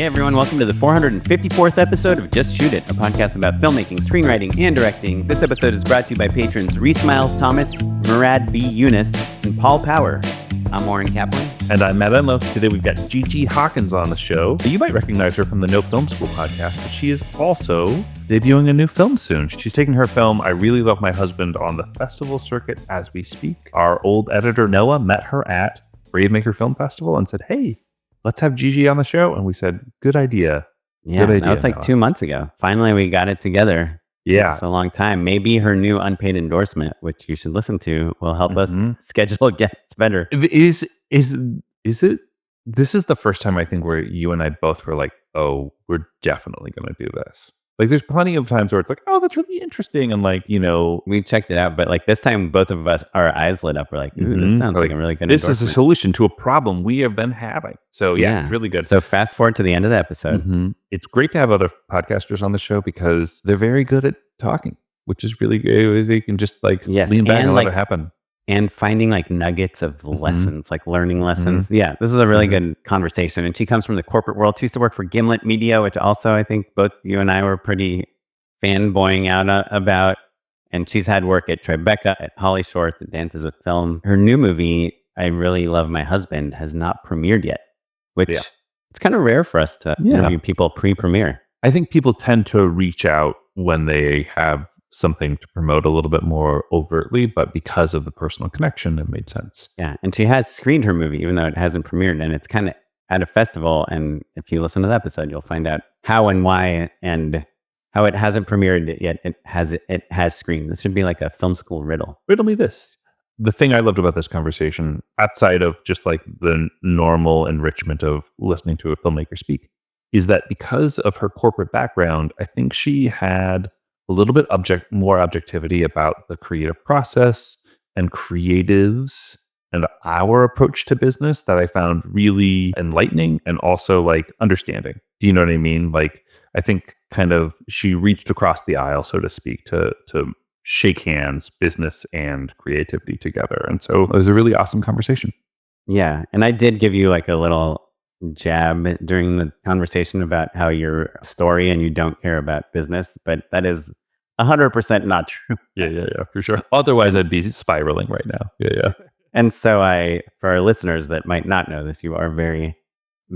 everyone, welcome to the 454th episode of Just Shoot It, a podcast about filmmaking, screenwriting, and directing. This episode is brought to you by patrons Reese Miles Thomas, Murad B. Eunice, and Paul Power. I'm Oren Kaplan. And I'm Matt Enlow. Today we've got Gigi Hawkins on the show. You might recognize her from the No Film School podcast, but she is also debuting a new film soon. She's taking her film, I Really Love My Husband, on the festival circuit as we speak. Our old editor, Noah, met her at Bravemaker Film Festival and said, hey, let's have Gigi on the show. And we said, good idea. Yeah, good idea, that was like Noah. 2 months ago. Finally, we got it together. Yeah. It's a long time. Maybe her new unpaid endorsement, which you should listen to, will help us schedule guests better. Is it? This is the first time I think where you and I both were like, oh, we're definitely going to do this. Like, there's plenty of times where it's like, oh, that's really interesting. And like, you know, we checked it out. But like this time, both of us, our eyes lit up. We're like, ooh, this sounds like a really good This is a solution to a problem we have been having. So yeah, it's really good. So fast forward to the end of the episode. It's great to have other podcasters on the show because they're very good at talking, which is really great. You can just like lean back and let it happen. And finding like nuggets of lessons, like learning lessons. Yeah, this is a really good conversation. And she comes from the corporate world. She used to work for Gimlet Media, which also I think both you and I were pretty fanboying out about. And she's had work at Tribeca, at Holly Shorts, at Dances with Film. Her new movie, I Really Love My Husband, has not premiered yet, which it's kind of rare for us to interview people pre-premiere. I think people tend to reach out when they have something to promote a little bit more overtly, but because of the personal connection, it made sense. Yeah, and she has screened her movie, even though it hasn't premiered, and it's kind of at a festival. And if you listen to the episode, you'll find out how and why and how it hasn't premiered yet. It has screened. This should be like a film school riddle. Riddle me this. The thing I loved about this conversation, outside of just like the normal enrichment of listening to a filmmaker speak, is that because of her corporate background, I think she had a little bit more objectivity about the creative process and creatives and our approach to business that I found really enlightening and also like understanding. Do you know what I mean? Like, I think kind of she reached across the aisle, so to speak, to shake hands, business and creativity together. And so it was a really awesome conversation. Yeah. And I did give you like a little jab during the conversation about how you're a story and you don't care about business, but that is 100% not true. Yeah, for sure. Otherwise, I'd be spiraling right now. Yeah. And so for our listeners that might not know this, you are very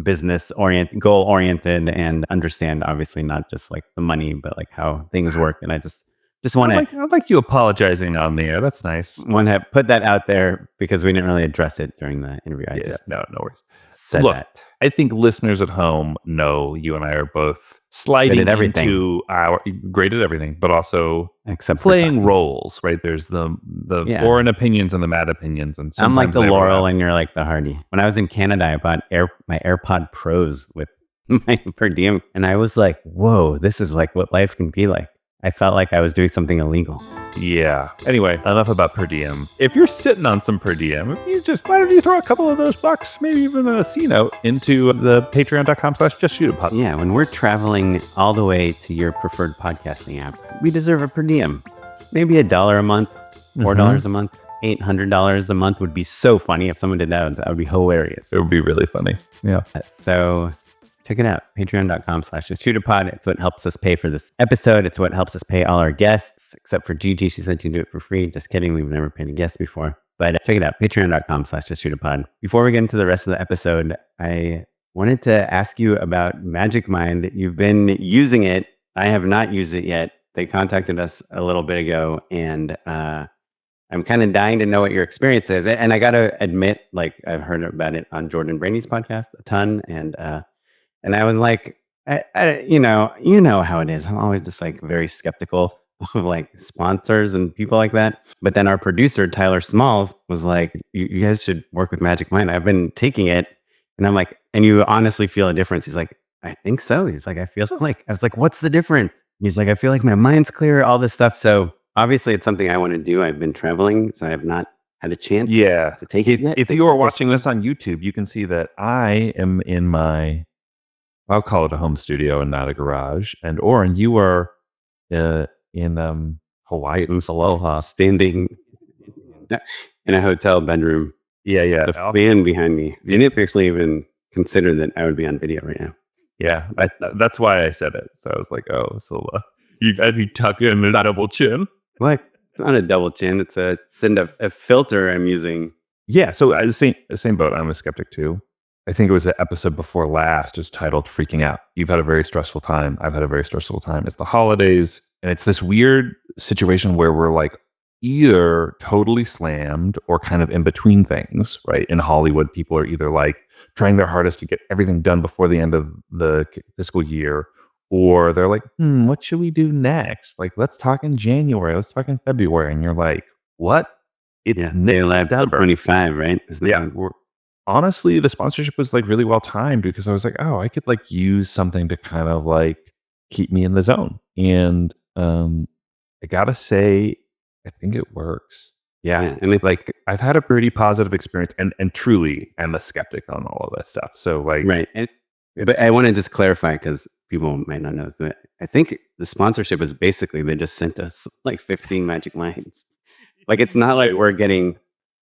business-oriented, goal-oriented, and understand, obviously, not just like the money, but like how things work. And I just want to... I like you apologizing on the air. That's nice. Want to put that out there because we didn't really address it during the interview. No worries. Said Look, that. I think listeners at home know you and I are both sliding into great at everything, but also except playing roles, right? There's the Oren opinions and the Matt opinions. And I'm like the Laurel and you're like the Hardy. When I was in Canada, I bought my AirPod Pros with my per diem. And I was like, whoa, this is like what life can be like. I felt like I was doing something illegal. Yeah. Anyway, enough about per diem. If you're sitting on some per diem, why don't you throw a couple of those bucks, maybe even a C note, into the patreon.com/justshootitpod. Yeah, when we're traveling all the way to your preferred podcasting app, we deserve a per diem. Maybe $1 a month, $4 a month, $800 a month would be so funny. If someone did that, that would be hilarious. It would be really funny. Yeah. So check it out. Patreon.com/justshootitpod. It's what helps us pay for this episode. It's what helps us pay all our guests, except for Gigi. She said she'd do it for free. Just kidding. We've never paid a guest before. But check it out. Patreon.com/justshootitpod. Before we get into the rest of the episode, I wanted to ask you about Magic Mind. You've been using it. I have not used it yet. They contacted us a little bit ago, and I'm kind of dying to know what your experience is. And I got to admit, like, I've heard about it on Jordan Brady's podcast a ton, and I was like, you know how it is. I'm always just like very skeptical of like sponsors and people like that. But then our producer, Tyler Smalls, was like, you guys should work with Magic Mind. I've been taking it. And I'm like, and you honestly feel a difference? He's like, I think so. He's like, I was like, what's the difference? He's like, I feel like my mind's clear, all this stuff. So obviously it's something I want to do. I've been traveling, so I have not had a chance to take it yet. If you are watching this on YouTube, you can see that I am in my... I'll call it a home studio and not a garage. And Oren, you are in Hawaii, Aloha, standing in a hotel bedroom. Yeah. The fan behind me. You didn't actually even consider that I would be on video right now. Yeah, that's why I said it. So I was like, oh, so you tuck in a double chin. What? It's not a double chin. It's a filter I'm using. Yeah, so the same boat. I'm a skeptic too. I think it was the episode before last is titled Freaking Out. You've had a very stressful time. I've had a very stressful time. It's the holidays, and it's this weird situation where we're like either totally slammed or kind of in between things, right? In Hollywood, people are either like trying their hardest to get everything done before the end of the fiscal year, or they're like, what should we do next? Like, let's talk in January, let's talk in February. And you're like, what? They left 25, right? Honestly, the sponsorship was like really well timed because I was like, oh, I could like use something to kind of like keep me in the zone. And I gotta say, I think it works. Yeah. I mean, like I've had a pretty positive experience and truly I'm a skeptic on all of that stuff. So like, right. But I want to just clarify because people might not know this. I think the sponsorship is basically they just sent us like 15 magic lines. Like it's not like we're getting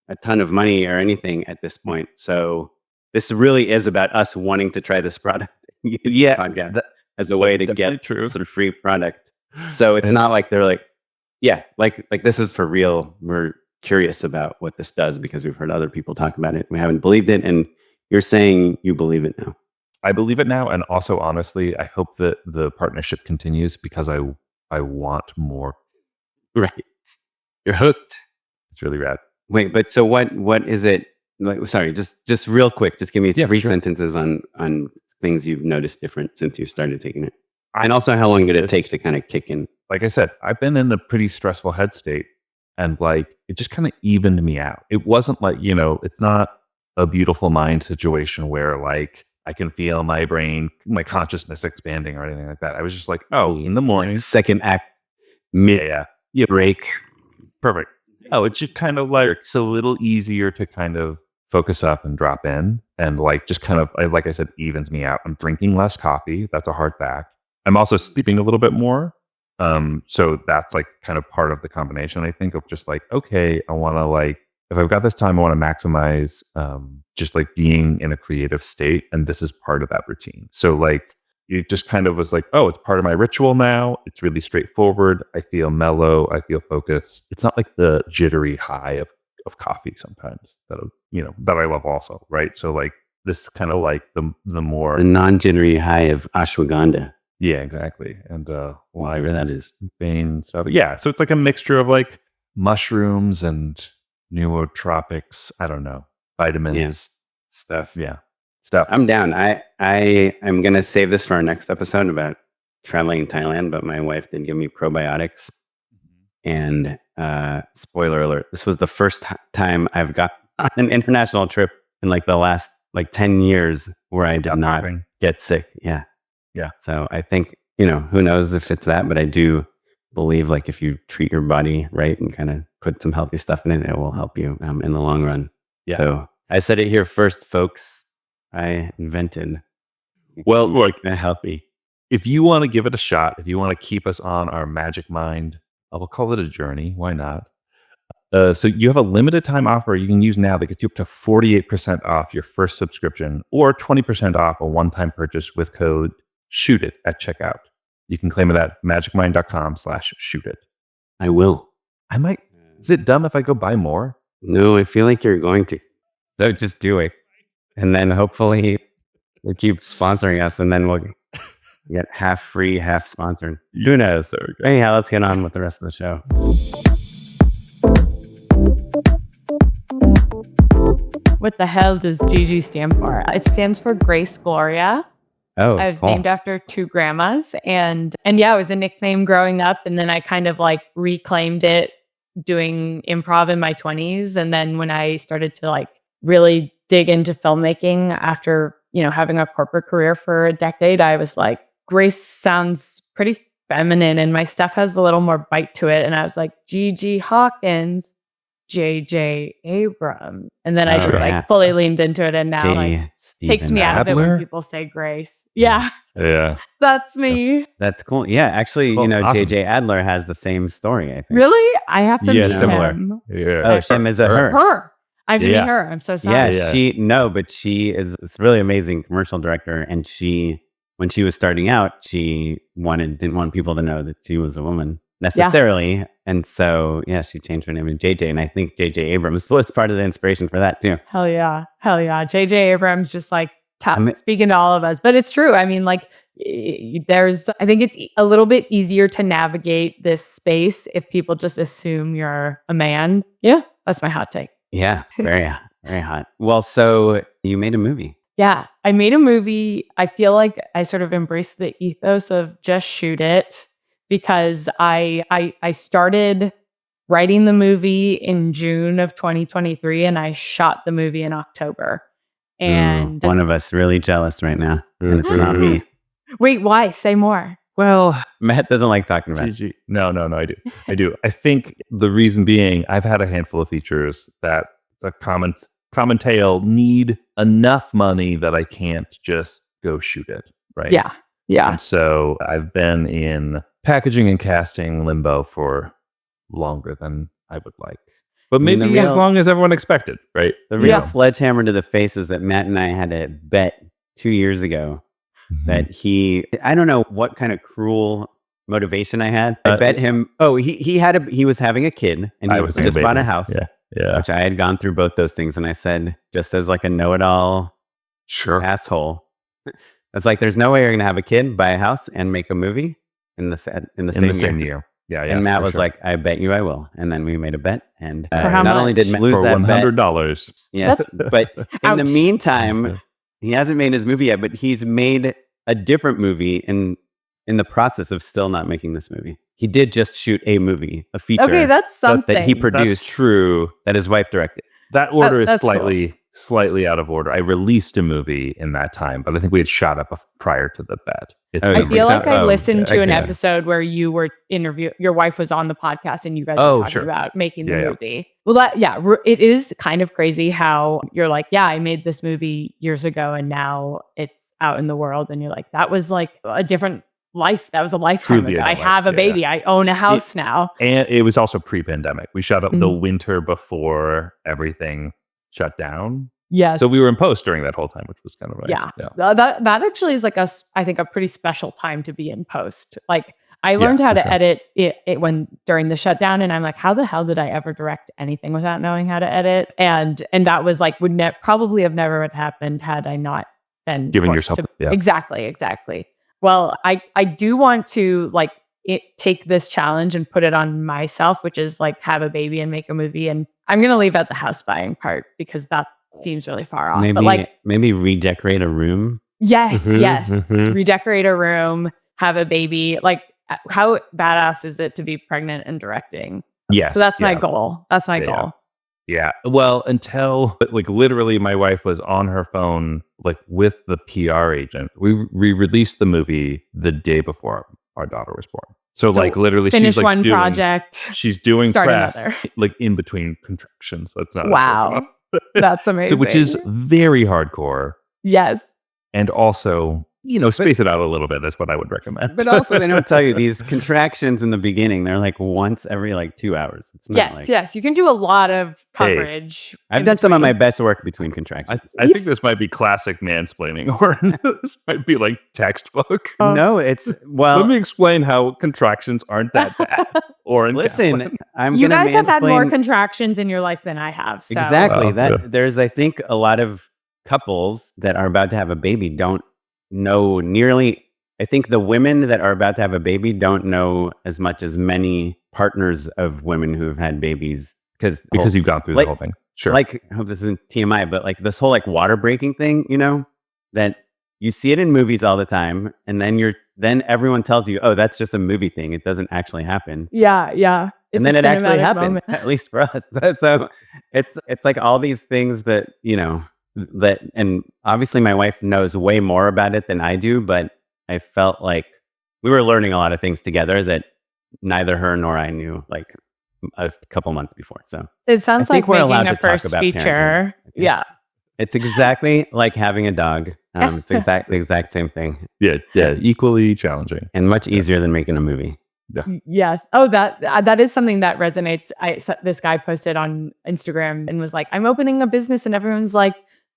a ton of money or anything at this point. So this really is about us wanting to try this product. Podcast as a way to get sort of free product. So it's not like they're like, yeah, like this is for real. We're curious about what this does because we've heard other people talk about it. We haven't believed it. And you're saying you believe it now. I believe it now. And also, honestly, I hope that the partnership continues because I want more. Right. You're hooked. It's really rad. Wait, but so what is it? Like, sorry, just real quick. Just give me 3 sentences on things you've noticed different since you started taking it. And also, how long did it take to kind of kick in? Like I said, I've been in a pretty stressful head state and like it just kind of evened me out. It wasn't like, it's not a beautiful mind situation where like I can feel my brain, my consciousness expanding or anything like that. I was just like, oh, in the morning. Second act, break. Perfect. Oh, it's just kind of like it's a little easier to kind of focus up and drop in and like just kind of, like I said, evens me out. I'm drinking less coffee. That's a hard fact. I'm also sleeping a little bit more. So that's like kind of part of the combination, I think, of just like, okay, I want to like, if I've got this time, I want to maximize just like being in a creative state. And this is part of that routine. So like, it just kind of was like, oh, it's part of my ritual now. It's really straightforward. I feel mellow. I feel focused. It's not like the jittery high of coffee sometimes that I love also, right? So like this kind of like the more the non-jittery high of ashwagandha. Yeah, exactly. And whatever that is, Bane stuff. Yeah, so it's like a mixture of like mushrooms and nootropics. I don't know, vitamins, stuff. Yeah. Stuff. I'm down. I'm gonna save this for our next episode about traveling in Thailand, but my wife did give me probiotics. And spoiler alert, this was the first time I've got on an international trip in like the last like 10 years where I did not get sick. Yeah. So I think, who knows if it's that, but I do believe like if you treat your body right and kind of put some healthy stuff in it, it will help you in the long run. Yeah. So I said it here first, folks. I invented. Well, like healthy. If you want to give it a shot, if you want to keep us on our magic mind, I will call it a journey. Why not? So you have a limited time offer you can use now that gets you up to 48% off your first subscription or 20% off a one-time purchase with code SHOOTIT at checkout. You can claim it at magicmind.com/shootit. I will. I might. Is it dumb if I go buy more? No, I feel like you're going to. So just do it. And then hopefully we'll keep sponsoring us and then we'll get half free, half sponsored. Who knows? Anyhow, let's get on with the rest of the show. What the hell does GG stand for? It stands for Grace Gloria. Oh, I was named after 2 grandmas. And yeah, it was a nickname growing up. And then I kind of like reclaimed it doing improv in my 20s. And then when I started to like really dig into filmmaking after, having a corporate career for a decade, I was like, Grace sounds pretty feminine and my stuff has a little more bite to it. And I was like, GG Hawkins, JJ Abram. And then I just like fully leaned into it. And now like takes me out of it when people say Grace. Yeah. Yeah. That's me. That's cool. Yeah. Actually, awesome. JJ Adler has the same story, I think. Really? I have to meet similar. him. Yeah. Oh, him is a her. Her. I have to meet her. I'm so sorry. Yeah, she is, it's really amazing commercial director. And she when she was starting out, she didn't want people to know that she was a woman necessarily. And so, she changed her name to JJ. And I think JJ Abrams was part of the inspiration for that too. Hell yeah. JJ Abrams just like speaking to all of us. But it's true. I mean, like I think it's a little bit easier to navigate this space if people just assume you're a man. Yeah, that's my hot take. Yeah, very hot. Well, so you made a movie. Yeah, I made a movie. I feel like I sort of embraced the ethos of just shoot it, because I started writing the movie in June of 2023 and I shot the movie in October. And one of us really jealous right now. And it's not me. Wait, why? Say more. Well, Matt doesn't like talking about it. No, I do. I think the reason being, I've had a handful of features that it's a common tale, need enough money that I can't just go shoot it, right? Yeah. And so I've been in packaging and casting limbo for longer than I would like. But maybe as long as everyone expected, right? The real sledgehammer to the face is that Matt and I had a bet 2 years ago that I don't know what kind of cruel motivation I had. I bet him, he was having a kid and he just bought a house, which I had gone through both those things. And I said, just as like a know-it-all asshole, I was like, there's no way you're going to have a kid, buy a house and make a movie in the same year. Yeah. And Matt was like, I bet you I will. And then we made a bet. And not only did Matt lose for that $100. Bet, yes, but in the meantime, he hasn't made his movie yet, but he's made a different movie in the process of still not making this movie. He did just shoot a movie, a feature. Okay, that's something. That he produced. That's true. That his wife directed. That order is slightly out of order. I released a movie in that time, but I think we had shot up prior to the bet. I feel like I listened to an episode where you were your wife was on the podcast and you guys were talking about making the movie. Well, it is kind of crazy how you're like, I made this movie years ago and now it's out in the world. And you're like, that was like a different life. That was a lifetime ago. I have a baby. I own a house now. And it was also pre-pandemic. We shot up the winter before everything shut down. Yes. So we were in post during that whole time, which was kind of nice. Yeah. That actually is like I think a pretty special time to be in post. Like I learned how to edit it when during the shutdown, and I'm like, how the hell did I ever direct anything without knowing how to edit? And that was like would probably have never happened had I not been giving yourself exactly. Well, I do want to like take this challenge and put it on myself, which is like have a baby and make a movie. And I'm gonna leave out the house buying part because that seems really far off. Maybe redecorate a room. Yes. Redecorate a room, have a baby. Like how badass is it to be pregnant and directing? Yes. So that's my goal. That's my goal. Yeah. Well, until like literally my wife was on her phone, like with the PR agent. We released the movie the day before our daughter was born. So like literally finish she's like one project. She's doing press another. like in between contractions. That's not wow. That's amazing. So which is very hardcore. Yes. And also, space it out a little bit. That's what I would recommend. But also they don't tell you these contractions in the beginning. They're like once every like 2 hours. It's not yes. You can do a lot of coverage. I've done some of my best work between contractions. I think this might be classic mansplaining, or this might be like textbook. No, it's let me explain how contractions aren't that bad. Or listen, you guys have had more contractions in your life than I have. So. Exactly. There's I think a lot of couples that are about to have a baby don't know nearly. I think the women that are about to have a baby don't know as much as many partners of women who have had babies because you've gone through the whole thing. Sure. Like I hope this isn't TMI, but like this whole like water breaking thing, that you see it in movies all the time, and then everyone tells you, oh, that's just a movie thing. It doesn't actually happen. Yeah. And then it actually happened, at least for us. So it's like all these things that and obviously my wife knows way more about it than I do, but I felt like we were learning a lot of things together that neither her nor I knew like a couple months before. So it sounds like we're allowed making a to talk first about feature. Yeah. It's exactly like having a dog. It's exactly the exact same thing. Yeah, equally challenging. And much easier than making a movie. Yeah. Yes. Oh, that is something that resonates. This guy posted on Instagram and was like, I'm opening a business, and everyone's like,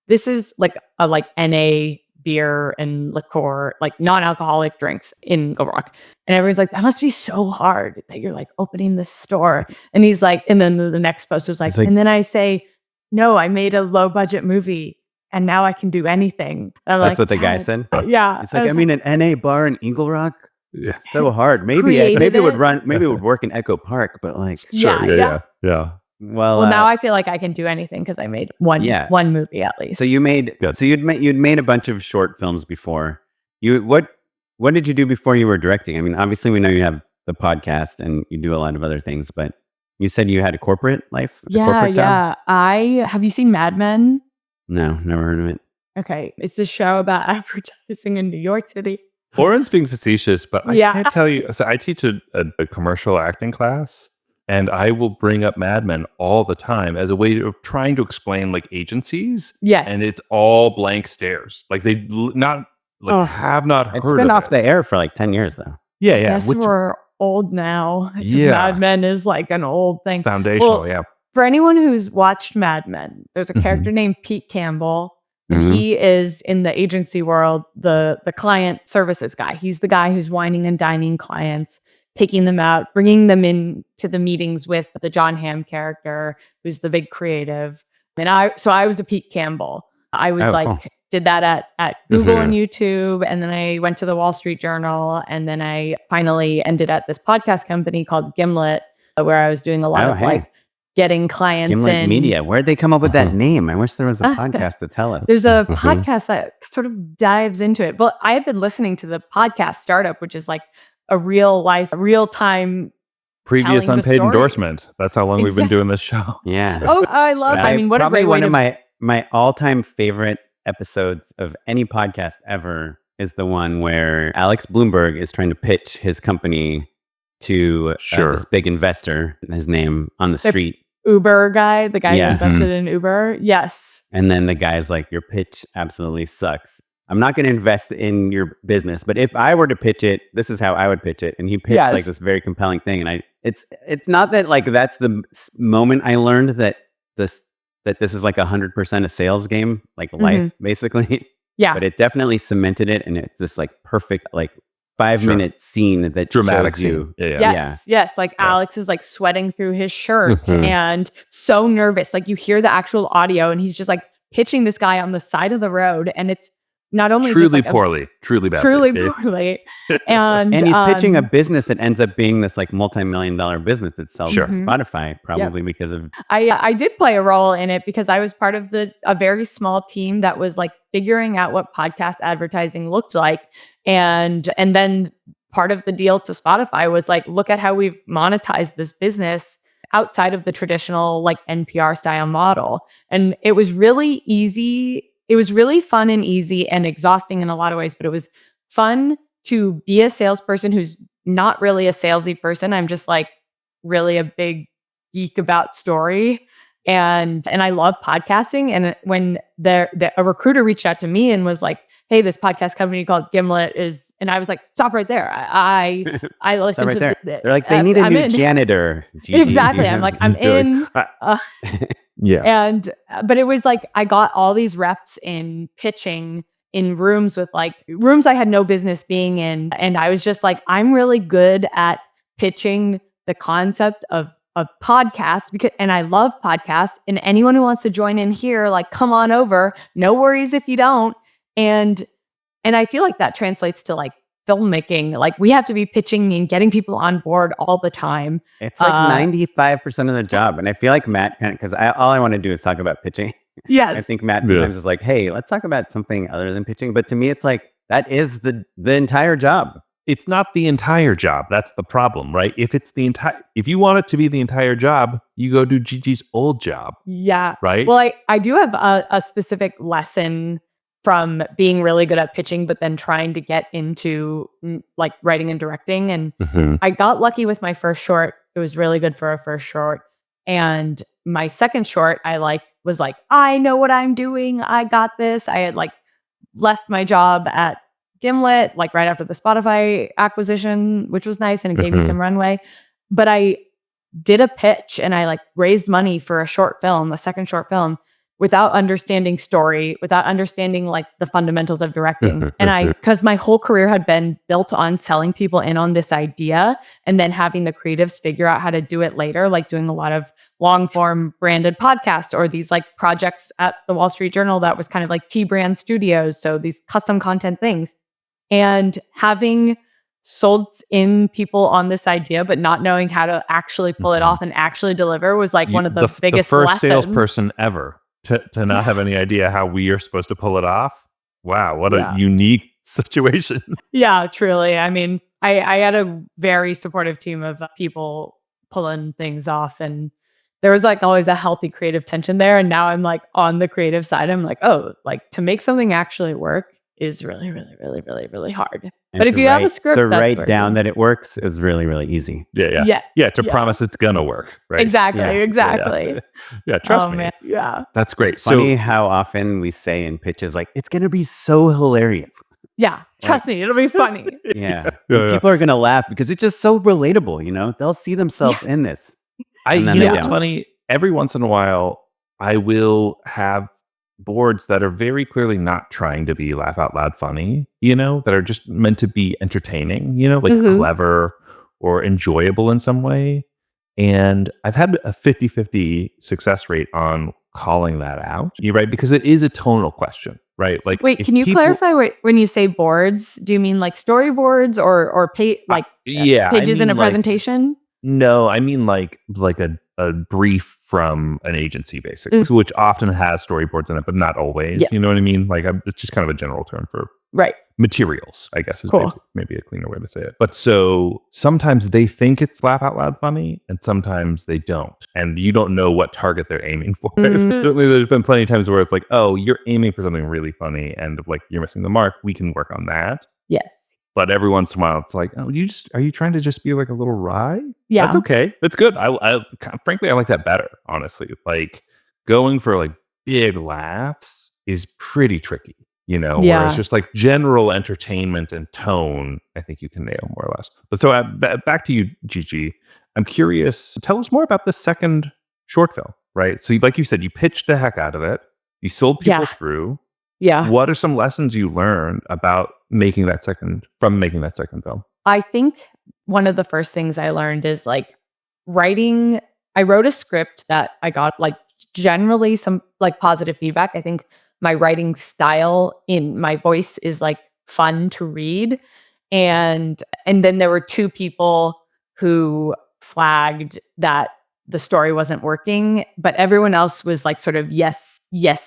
this is like a NA beer and liqueur, like non-alcoholic drinks in Eagle Rock. And everyone's like, that must be so hard that you're like opening this store. And he's like, and then the next post was like, and then I say, no, I made a low budget movie and now I can do anything. And I'm That's like, what the guy said. Yeah. It's like, I mean, an NA bar in Eagle Rock, Yeah. so hard. Maybe it would work in Echo Park, but like, Sure. Yeah. Well, now I feel like I can do anything because I made one movie at least. So you'd made a bunch of short films before. What did you do before you were directing? I mean, obviously we know you have the podcast and you do a lot of other things, but you said you had a corporate life? Corporate job? Have you seen Mad Men? No, never heard of it. Okay. It's a show about advertising in New York City. Oren's being facetious, but I can't tell you. So I teach a commercial acting class, and I will bring up Mad Men all the time as a way of trying to explain like agencies. Yes. And it's all blank stares. Like they have not heard of it. It's been off the air for like 10 years though. Yeah. Yes, we're old now. Mad Men is like an old thing. Foundational, For anyone who's watched Mad Men, there's a character named Pete Campbell. He is in the agency world, the client services guy. He's the guy who's wining and dining clients, taking them out, bringing them in to the meetings with the John Hamm character, who's the big creative. And I was a Pete Campbell. I was did that at Google and YouTube. And then I went to the Wall Street Journal. And then I finally ended at this podcast company called Gimlet, where I was doing a lot of like getting clients Gimlet in. Media. Where'd they come up with that name? I wish there was a podcast to tell us. There's a podcast that sort of dives into it. But I had been listening to the podcast Startup, which is like a real time previous unpaid endorsement. That's how long we've been doing this show. Yeah. Oh, I love. I mean, what a great one way of my all-time favorite episodes of any podcast ever is the one where Alex Bloomberg is trying to pitch his company to this big investor, his name on the street. Uber guy, the guy who invested in Uber. Yes. And then the guy's like, your pitch absolutely sucks. I'm not going to invest in your business, but if I were to pitch it, this is how I would pitch it. And he pitched like this very compelling thing. And it's not that like that's the moment I learned that this is like 100% a sales game, like life basically. Yeah. But it definitely cemented it. And it's this like perfect, like 5-minute scene that dramatic shows you. Yes. Like Alex is like sweating through his shirt and so nervous. Like you hear the actual audio and he's just like pitching this guy on the side of the road. And it's not only truly just like poorly. And he's pitching a business that ends up being this like multi-million-dollar business that sells to Spotify, probably because of. I did play a role in it because I was part of a very small team that was like figuring out what podcast advertising looked like, and then part of the deal to Spotify was like, look at how we've monetized this business outside of the traditional like NPR style model, and it was really easy. It was really fun and easy and exhausting in a lot of ways, but it was fun to be a salesperson who's not really a salesy person. I'm just like really a big geek about story. And I love podcasting. And when a recruiter reached out to me and was like, hey, this podcast company called Gimlet is, and I was like, stop right there. I listened to They're like, they need a new janitor. Exactly. I'm like, I'm in. But it was like, I got all these reps in pitching in rooms I had no business being in. And I was just like, I'm really good at pitching the concept of podcasts and I love podcasts, and anyone who wants to join in here, like, come on over. No worries if you don't. And I feel like that translates to like filmmaking. Like we have to be pitching and getting people on board all the time. It's like 95% of the job. And I feel like Matt, because all I want to do is talk about pitching. Yes. I think Matt sometimes is like, hey, let's talk about something other than pitching. But to me, it's like, that is the entire job. It's not the entire job. That's the problem, right? If you want it to be the entire job, you go do Gigi's old job. Yeah. Right? Well, I do have a specific lesson from being really good at pitching, but then trying to get into like writing and directing. And I got lucky with my first short. It was really good for a first short. And my second short, I was like, I know what I'm doing. I got this. I had like left my job at Gimlet, like right after the Spotify acquisition, which was nice and it gave me some runway. But I did a pitch and I like raised money for a second short film, without understanding story, without understanding like the fundamentals of directing. And because my whole career had been built on selling people in on this idea and then having the creatives figure out how to do it later, like doing a lot of long form branded podcasts or these like projects at the Wall Street Journal that was kind of like T-brand studios. So these custom content things. And having sold in people on this idea, but not knowing how to actually pull it off and actually deliver was like one of the biggest the first lessons. salesperson ever to not have any idea how we are supposed to pull it off. Wow, what a unique situation. Yeah, truly. I mean, I had a very supportive team of people pulling things off, and there was like always a healthy creative tension there. And now I'm like on the creative side. I'm like, oh, like to make something actually work is really, really, really, really, really hard. And but if you have a script, to that's write down that it works is really, really easy. Yeah. To promise it's gonna work, right? Exactly. Yeah, trust me. Man. Yeah. That's great. It's funny how often we say in pitches, like, it's gonna be so hilarious. Yeah. Trust me, it'll be funny. Yeah. People are gonna laugh because it's just so relatable, you know? They'll see themselves in this. You know what's funny? Every once in a while, I will have boards that are very clearly not trying to be laugh out loud funny, you know, that are just meant to be entertaining, you know, like clever or enjoyable in some way. And I've had a 50-50 success rate on calling that out. You're right, because it is a tonal question, right? Like, wait, can you clarify when you say boards? Do you mean like storyboards or pages in a presentation? No, I mean like a brief from an agency, basically, which often has storyboards in it, but not always. You know what I mean? Like, it's just kind of a general term for materials, I guess is maybe a cleaner way to say it. But so sometimes they think it's laugh out loud funny, and sometimes they don't, and you don't know what target they're aiming for. Certainly, there's been plenty of times where it's like, oh, you're aiming for something really funny, and like you're missing the mark. We can work on that. Yes. But every once in a while, it's like, oh, are you trying to just be like a little wry? Yeah. That's okay. That's good. Frankly, I like that better, honestly. Like, going for like big laughs is pretty tricky, you know? Yeah. Whereas just like general entertainment and tone, I think you can nail more or less. But so back to you, Gigi. I'm curious, tell us more about the second short film, right? So like you said, you pitched the heck out of it. You sold people through. Yeah. What are some lessons you learned about making that second film? I think one of the first things I learned is like writing. I wrote a script that I got like generally some like positive feedback. I think my writing style in my voice is like fun to read. And then there were two people who flagged that the story wasn't working, but everyone else was like sort of yes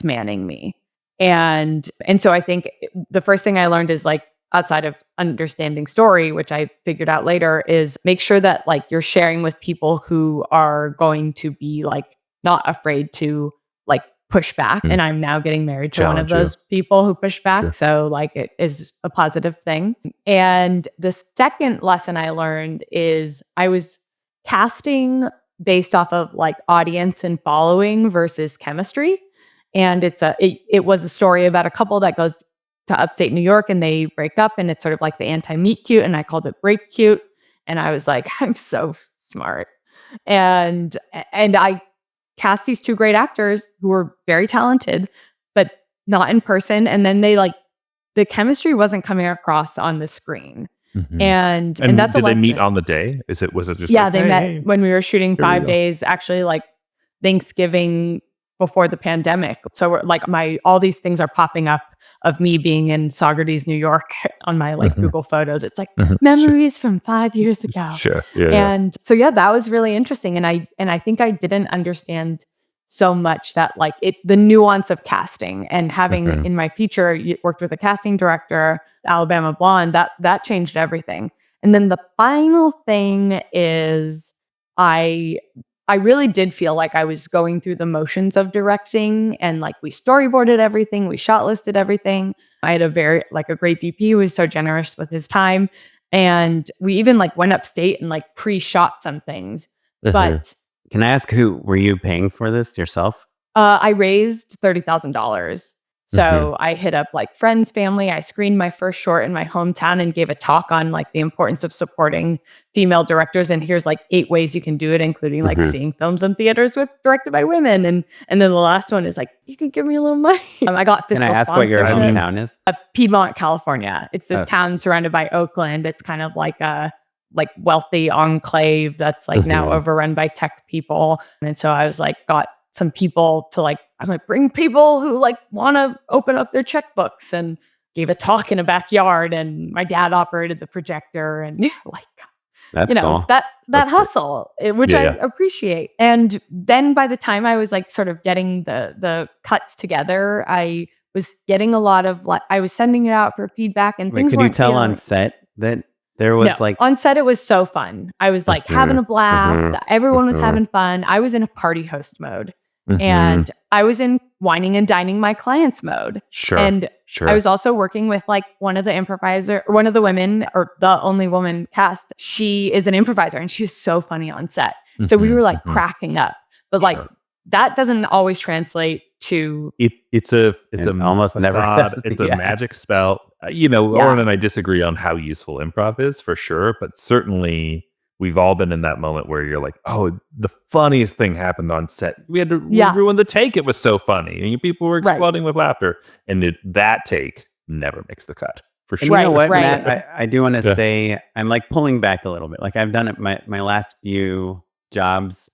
manning me. And so I think the first thing I learned is like outside of understanding story, which I figured out later, is make sure that like you're sharing with people who are going to be like not afraid to like push back. And I'm now getting married to one of those people who push back. Sure. So like it is a positive thing. And the second lesson I learned is I was casting based off of like audience and following versus chemistry. And it was a story about a couple that goes to upstate New York and they break up, and it's sort of like the anti-meet cute, and I called it break cute. And I was like, I'm so smart. And I cast these two great actors who were very talented, but not in person. And then the chemistry wasn't coming across on the screen. Mm-hmm. And that's a lesson. Did they meet on the day? Was it just they met when we were shooting 5 days, actually like Thanksgiving before the pandemic. So we're like all these things are popping up of me being in Saugerties, New York on my like Google Photos. It's like memories from 5 years ago. Sure. Yeah, and so that was really interesting. And I think I didn't understand so much that like the nuance of casting and having in my feature worked with a casting director, Alabama Blonde, that changed everything. And then the final thing is I really did feel like I was going through the motions of directing, and like we storyboarded everything, we shot listed everything. I had a great DP who was so generous with his time. And we even like went upstate and like pre-shot some things. But can I ask, who were you paying for this yourself? I raised $30,000. So I hit up like friends, family. I screened my first short in my hometown and gave a talk on like the importance of supporting female directors. And here's like 8 ways you can do it, including like seeing films in theaters directed by women. And then the last one is like, you can give me a little money. I got Can fiscal I ask what your sponsorship. hometown is? Piedmont, California. It's this Oh. town surrounded by Oakland. It's kind of like a wealthy enclave that's like now overrun by tech people. And so I was like, got some people to like, I'm like, bring people who like want to open up their checkbooks, and gave a talk in a backyard, and my dad operated the projector, and like, That's cool. that That's hustle, which I appreciate. And then by the time I was like sort of getting the cuts together, I was getting a lot of like, I was sending it out for feedback, and Wait, things could you weren't tell feeling- on set that there was like on set, it was so fun. I was like having a blast. Everyone was having fun. I was in a party host mode, and I was in whining and dining my clients mode. Sure. And sure. I was also working with like one of the women, or the only woman cast. She is an improviser, and she's so funny on set. So we were like cracking up, but like that doesn't always translate to it's almost never facade. does, It's a magic spell. Oren and I disagree on how useful improv is for sure, but certainly we've all been in that moment where you're like, oh, the funniest thing happened on set. We had to ruin the take. It was so funny. And people were exploding with laughter. And that take never makes the cut. For sure. And you know what, Matt? I do want to say, I'm like pulling back a little bit. Like I've done it, my last few jobs,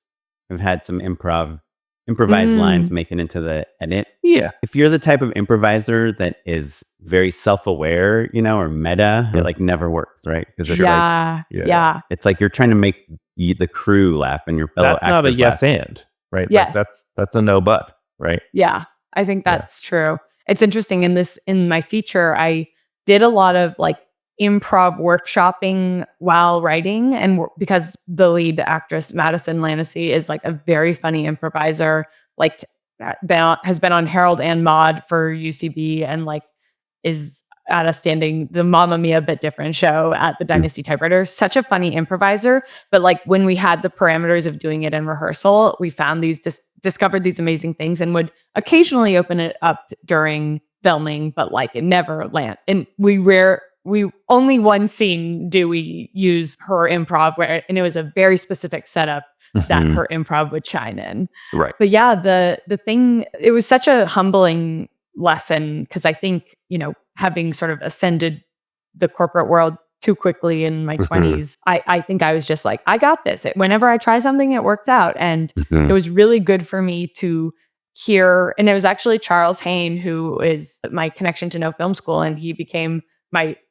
I've had some improvised lines make it into the edit. Yeah. If you're the type of improviser that is very self-aware, or meta, it like never works, right? Because it's it's like you're trying to make the crew laugh and your fellow That's not a actors yes laugh. and, right? Yes. Like that's a no but, right? Yeah, I think that's true. It's interesting in my feature, I did a lot of like improv workshopping while writing, and because the lead actress Madison Lannacy is like a very funny improviser, like has been on Harold and Maude for UCB, and like is at the Mamma Mia Bit Different show at the Dynasty Typewriter. Such a funny improviser, but like when we had the parameters of doing it in rehearsal, we found discovered these amazing things, and would occasionally open it up during filming, but like it never land. And we only one scene do we use her improv and it was a very specific setup that her improv would shine in. Right. But yeah, the thing, it was such a humbling lesson, because I think, having sort of ascended the corporate world too quickly in my 20s, I think I was just like, I got this. Whenever I try something, it works out. And it was really good for me to hear, and it was actually Charles Hain, who is my connection to No Film School, and he became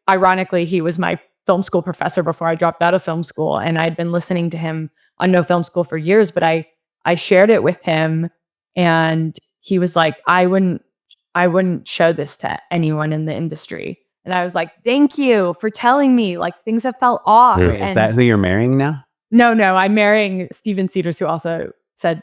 ironically, he was my film school professor before I dropped out of film school. And I'd been listening to him on No Film School for years, but I shared it with him, and he was like, I wouldn't show this to anyone in the industry. And I was like, thank you for telling me, like things have felt off. Wait, is that who you're marrying now? No, I'm marrying Steven Cedars, who also said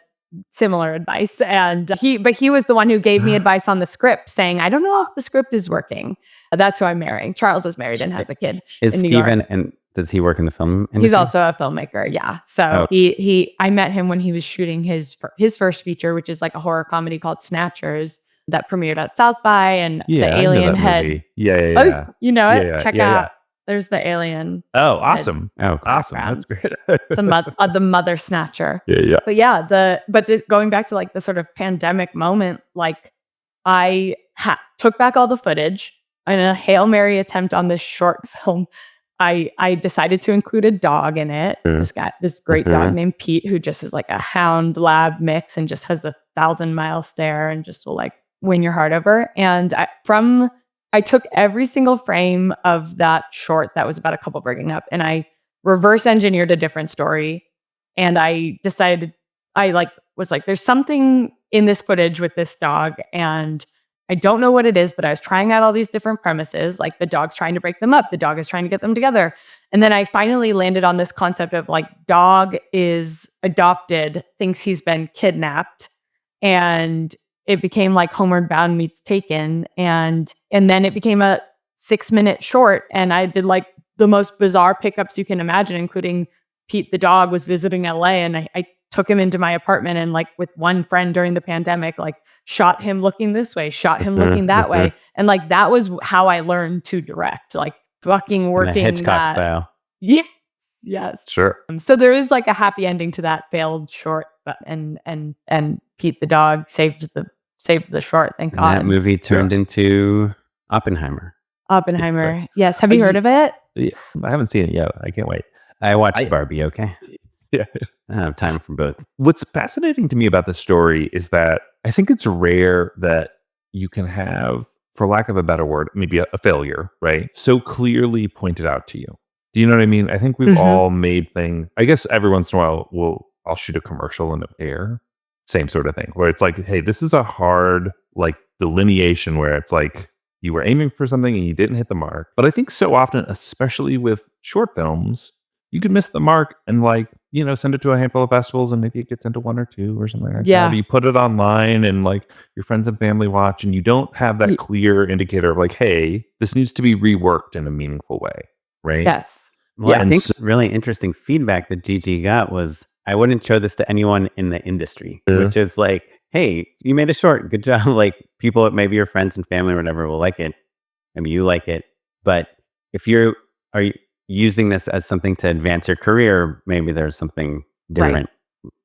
similar advice. And he was the one who gave me advice on the script, saying, I don't know if the script is working. That's who I'm marrying. Charles is married and has a kid. Is in New York. Steven, and does he work in the film industry? He's also a filmmaker. Yeah. So I met him when he was shooting his first feature, which is like a horror comedy called Snatchers that premiered at South by, and the alien head. Movie. Yeah. Oh, you know it? Yeah, Check yeah, out. There's the alien. Oh, awesome. Oh, cool. Awesome. That's great. It's the mother snatcher. Yeah. But yeah, this going back to like the sort of pandemic moment, like I took back all the footage in a Hail Mary attempt on this short film. I decided to include a dog in it. This great dog named Pete, who just is like a hound lab mix and just has the 1,000-mile stare and just will like win your heart over. And I took every single frame of that short that was about a couple breaking up, and I reverse engineered a different story. And I decided, was like, there's something in this footage with this dog, and I don't know what it is, but I was trying out all these different premises, like the dog's trying to break them up, the dog is trying to get them together. And then I finally landed on this concept of like, dog is adopted, thinks he's been kidnapped, and it became like Homeward Bound meets Taken. And then it became a 6-minute short. And I did like the most bizarre pickups you can imagine, including Pete the dog was visiting LA. And I took him into my apartment and like with one friend during the pandemic, like shot him looking this way, shot him looking that way. And like, that was how I learned to direct, like fucking In a working Hitchcock that. style. Yes. Sure. So there is like a happy ending to that failed short, and Pete the dog saved the short. Thank And God. that movie turned into Oppenheimer. Oppenheimer. Yes. Have you heard of it? Yeah, I haven't seen it yet. I can't wait. I watched Barbie, okay? Yeah. I don't have time for both. What's fascinating to me about this story is that I think it's rare that you can have, for lack of a better word, maybe a failure, right? So clearly pointed out to you. Do you know what I mean? I think we've all made things. I guess every once in a while, I'll shoot a commercial and air. Same sort of thing, where it's like, hey, this is a hard like delineation where it's like you were aiming for something and you didn't hit the mark. But I think so often, especially with short films, you could miss the mark and like, you know, send it to a handful of festivals and maybe it gets into one or two or something like that. You put it online and like your friends and family watch and you don't have that clear indicator of like, hey, this needs to be reworked in a meaningful way, right? Yes. Well, Yeah, I think really interesting feedback that Gigi got was, I wouldn't show this to anyone in the industry, which is like, hey, you made a short, good job. Like people, maybe your friends and family or whatever will like it. Maybe you like it. But if you are using this as something to advance your career, maybe there's something different.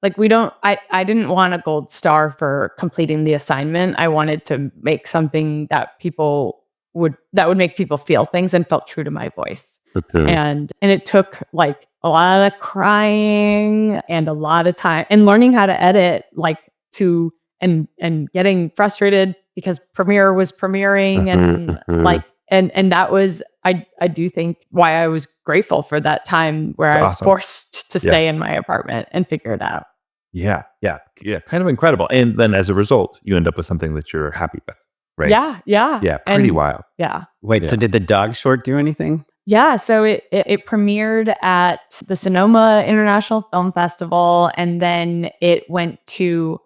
Like I didn't want a gold star for completing the assignment. I wanted to make something that would make people feel things and felt true to my voice. And it took like a lot of crying and a lot of time and learning how to edit, like and getting frustrated because Premiere was premiering and like and that was I do think why I was grateful for that time where I was forced to stay in my apartment and figure it out. Yeah. Kind of incredible. And then as a result, you end up with something that you're happy with, right? Yeah. Pretty wild. Yeah. Wait, so did the dog short do anything? Yeah, so it premiered at the Sonoma International Film Festival, and then it went to.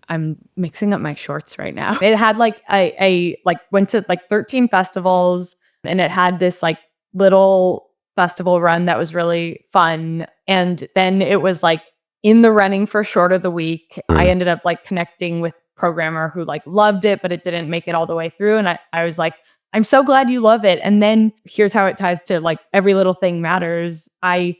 I'm mixing up my shorts right now. It had like a went to like 13 festivals, and it had this like little festival run that was really fun. And then it was like in the running for short of the week. I ended up like connecting with a programmer who like loved it, but it didn't make it all the way through. And I was like, I'm so glad you love it. And then here's how it ties to like every little thing matters. I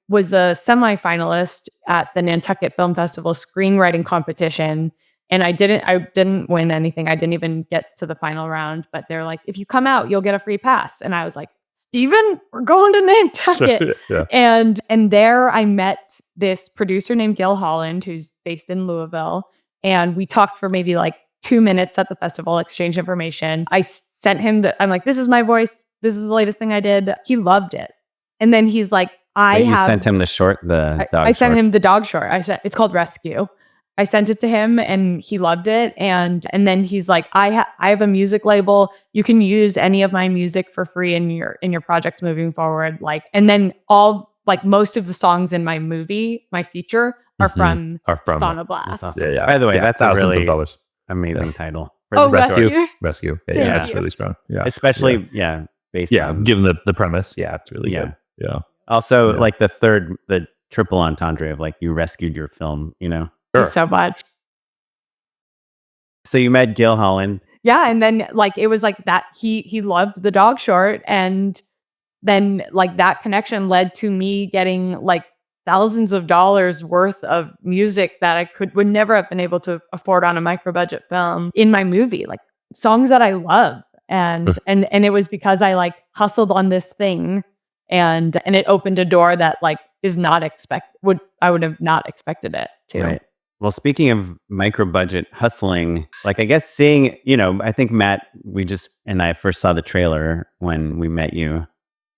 was a semi-finalist at the Nantucket Film Festival screenwriting competition. And I didn't win anything. I didn't even get to the final round, but they're like, if you come out, you'll get a free pass. And I was like, Steven, we're going to Nantucket. And there I met this producer named Gil Holland, who's based in Louisville. And we talked for maybe like 2 minutes at the festival, exchanged information. I sent him I'm like, this is my voice. This is the latest thing I did. He loved it. And then he's like, you sent him the short, the dog I sent short. him the dog short. It's called Rescue. I sent it to him and he loved it. And then he's like, I have a music label. You can use any of my music for free in your projects moving forward. Like, and then most of the songs in my movie, my feature, are from Sonoblast. Awesome. Yeah. By the way, that's thousands a really of dollars. Amazing title. Rescue. Yeah, it's really strong. Yeah. Especially, based on, given the premise. Yeah, it's really good. Yeah. Also, like the triple entendre of like you rescued your film, you know? Thank you so much. So you met Gil Holland. Yeah, and then like it was like that he loved the dog short, and then like that connection led to me getting like thousands of dollars worth of music that I would never have been able to afford on a micro budget film in my movie, like songs that I love. And it was because I like hustled on this thing and it opened a door that like is not I would have not expected it to. Right. Well, speaking of micro budget hustling, like I guess seeing, I think Matt, I first saw the trailer when we met you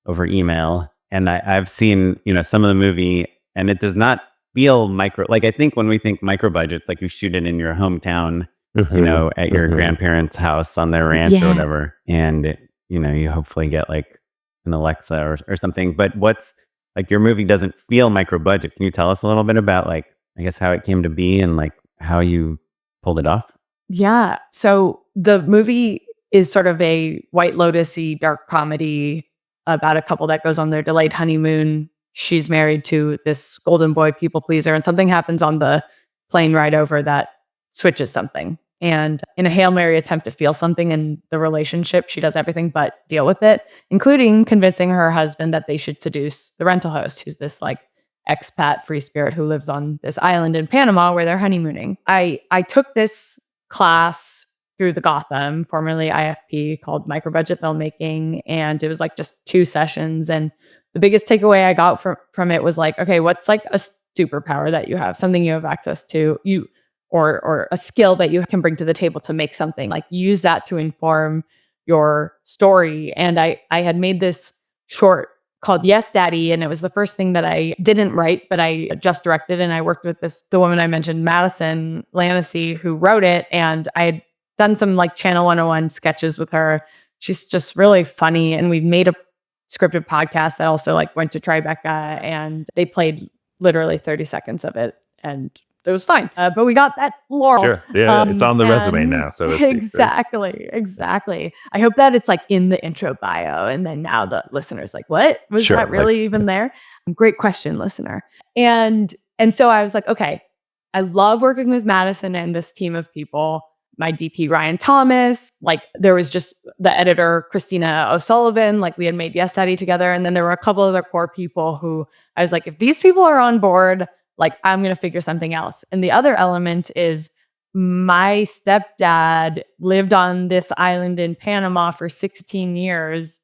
over email, and I've seen, some of the movie, and it does not feel micro. Like I think when we think micro budgets, like you shoot it in your hometown, at your grandparents' house on their ranch or whatever, and you hopefully get like an Alexa or something. But what's like your movie doesn't feel micro budget. Can you tell us a little bit about like, I guess, how it came to be and like how you pulled it off? Yeah. So the movie is sort of a White Lotus-y dark comedy about a couple that goes on their delayed honeymoon she's married to this golden boy people pleaser, and something happens on the plane ride over that switches something. And in a Hail Mary attempt to feel something in the relationship, she does everything but deal with it, including convincing her husband that they should seduce the rental host, who's this like expat free spirit who lives on this island in Panama where they're honeymooning. I took this class through the Gotham, formerly IFP, called Micro Budget Filmmaking. And it was like just 2 sessions. And the biggest takeaway I got from it was like, okay, what's like a superpower that you have, something you have access to, or a skill that you can bring to the table to make something, like use that to inform your story. And I had made this short called Yes Daddy, and it was the first thing that I didn't write, but I just directed. And I worked with the woman I mentioned, Madison Lannacy, who wrote it, and I had done some like Channel 101 sketches with her. She's just really funny, and we made a scripted podcast that also like went to Tribeca, and they played literally 30 seconds of it, and it was fine. But we got that laurel. Sure. Yeah, it's on the resume now. So to speak, right? Exactly. I hope that it's like in the intro bio, and then now the listener's like, what? Was that really even there? Great question, listener. And so I was like, okay, I love working with Madison and this team of people. My DP, Ryan Thomas, like there was just the editor, Christina O'Sullivan, like we had made Yes Daddy together. And then there were a couple other core people who I was like, if these people are on board, like I'm going to figure something else. And the other element is my stepdad lived on this island in Panama for 16 years.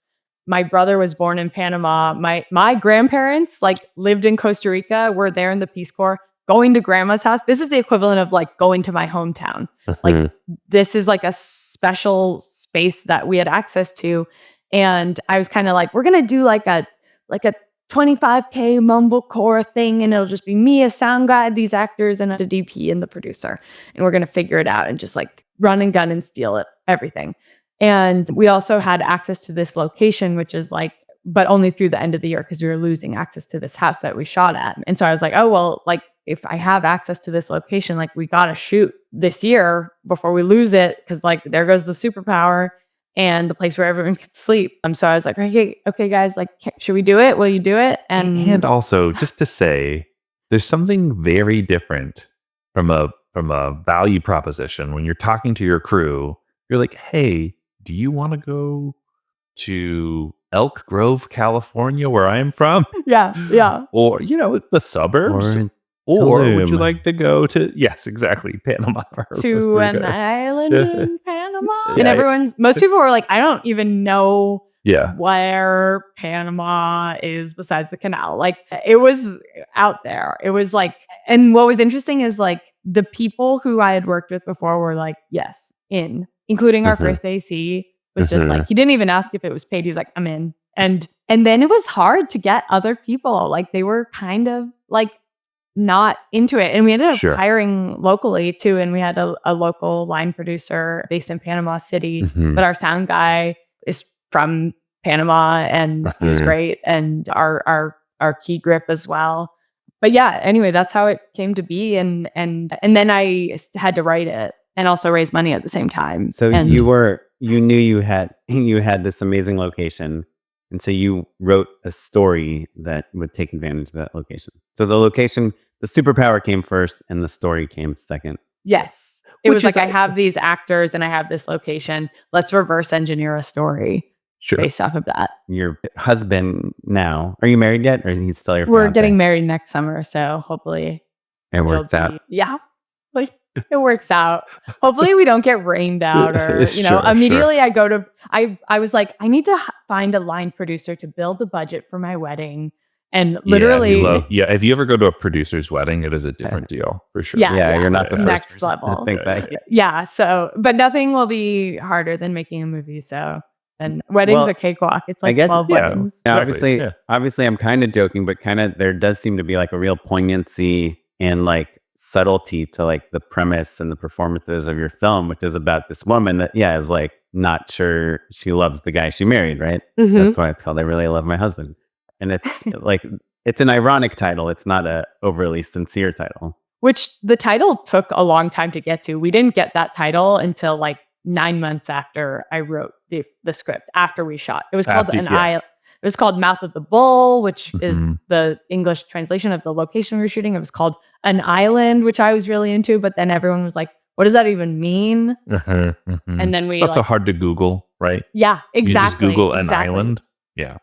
My brother was born in Panama. My grandparents like lived in Costa Rica, were there in the Peace Corps, going to grandma's house. This is the equivalent of like going to my hometown. Like this is like a special space that we had access to. And I was kind of like, we're going to do like a 25K mumblecore thing, and it'll just be me, a sound guy, these actors, and the DP and the producer. And we're going to figure it out and just like run and gun and steal it, everything. And we also had access to this location, which is like, but only through the end of the year because we were losing access to this house that we shot at. And so I was like, oh, well, like if I have access to this location, like we got to shoot this year before we lose it, because like there goes the superpower and the place where everyone can sleep. So I was like, okay guys, like, should we do it? Will you do it? And also just to say, there's something very different from a value proposition when you're talking to your crew. You're like, hey, do you want to go to Elk Grove, California, where I am from? Yeah. Or, the suburbs. Or would you like to go to, yes, exactly, Panama. To an island in Panama? Yeah, and most people were like, I don't even know where Panama is besides the canal. Like, it was out there. It was like, and what was interesting is like, the people who I had worked with before were like, yes, including our first AC was just like, he didn't even ask if it was paid. He was like, I'm in. And then it was hard to get other people. Like, they were kind of like, not into it. And we ended up hiring locally too. And we had a local line producer based in Panama City, but our sound guy is from Panama, and he was great. And our key grip as well. But yeah, anyway, that's how it came to be. And then I had to write it and also raise money at the same time. So you knew you had this amazing location. And so you wrote a story that would take advantage of that location. So the superpower came first and the story came second. Yes. It was like, I have these actors and I have this location. Let's reverse engineer a story based off of that. Your husband now, are you married yet? Or is he still your We're fiance? getting married next summer. So hopefully it works out. Yeah. Like it works out. Hopefully we don't get rained out or, immediately I go to, I was like, I need to find a line producer to build the budget for my wedding. And literally, if you ever go to a producer's wedding, it is a different deal for sure. Yeah, you're not the first next person level. to think that. Yeah. So, but nothing will be harder than making a movie. So, and weddings a cakewalk. It's like 12 weddings. Now, obviously, I'm kind of joking, but kind of there does seem to be like a real poignancy and like subtlety to like the premise and the performances of your film, which is about this woman that is like not sure she loves the guy she married, right? That's why it's called I Really Love My Husband. And it's like, it's an ironic title. It's not a overly sincere title. Which the title took a long time to get to. We didn't get that title until like 9 months after I wrote the script, after we shot. It was called was called Mouth of the Bull, which is Mhm. the English translation of the location we were shooting. It was called An Island, which I was really into, but then everyone was like, what does that even mean? And then we It's also hard to Google, right? yeah, exactly. You just Google an exactly. island. Yeah.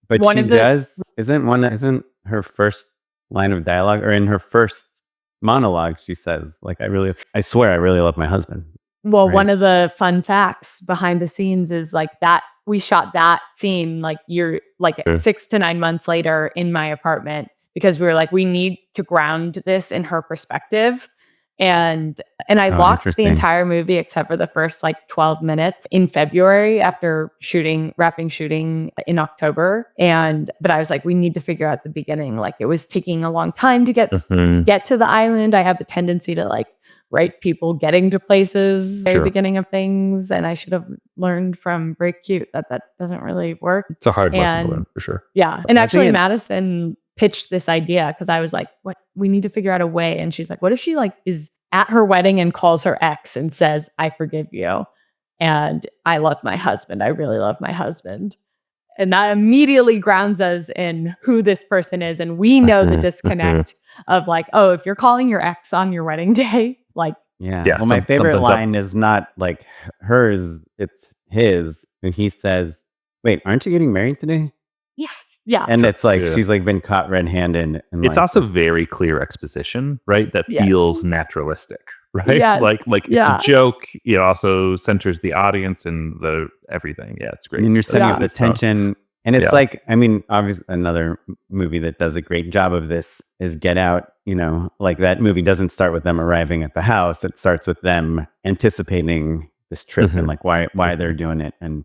But One she of the- does. Isn't her first line of dialogue, or in her first monologue, she says, like, I swear I really love my husband. Well, Right. one of the fun facts behind the scenes is like that we shot that scene like 6 to 9 months later in my apartment because we were like, we need to ground this in her perspective. And I locked the interesting. entire movie except for the first like 12 minutes in February after wrapping shooting in October. But I was like, we need to figure out the beginning. Like it was taking a long time to get to the island. I have the tendency to like write people getting to places very Sure. beginning of things. And I should have learned from Break Cute that doesn't really work. It's a hard lesson And- to learn for sure. Yeah. And I actually think Madison pitched this idea because I was like, what, we need to figure out a way. And she's like, what if she like is at her wedding and calls her ex and says, I forgive you. And I love my husband. I really love my husband. And that immediately grounds us in who this person is. And we know the disconnect of like, oh, if you're calling your ex on your wedding day, like, Yeah. Yeah, Well, my favorite something's up. line is not like hers, it's his. And he says, wait, aren't you getting married today? yes. Yeah. And it's like, Yeah. she's like been caught red-handed. And It's like, also very clear exposition, right? That Yeah. feels naturalistic, right? Yes. Like Yeah. it's a joke. It also centers the audience and the everything. Yeah, it's great. and you're setting Yeah. up the tension. And it's Yeah. like, I mean, obviously another movie that does a great job of this is Get Out. You know, like that movie doesn't start with them arriving at the house. It starts with them anticipating this trip and like why they're doing it. And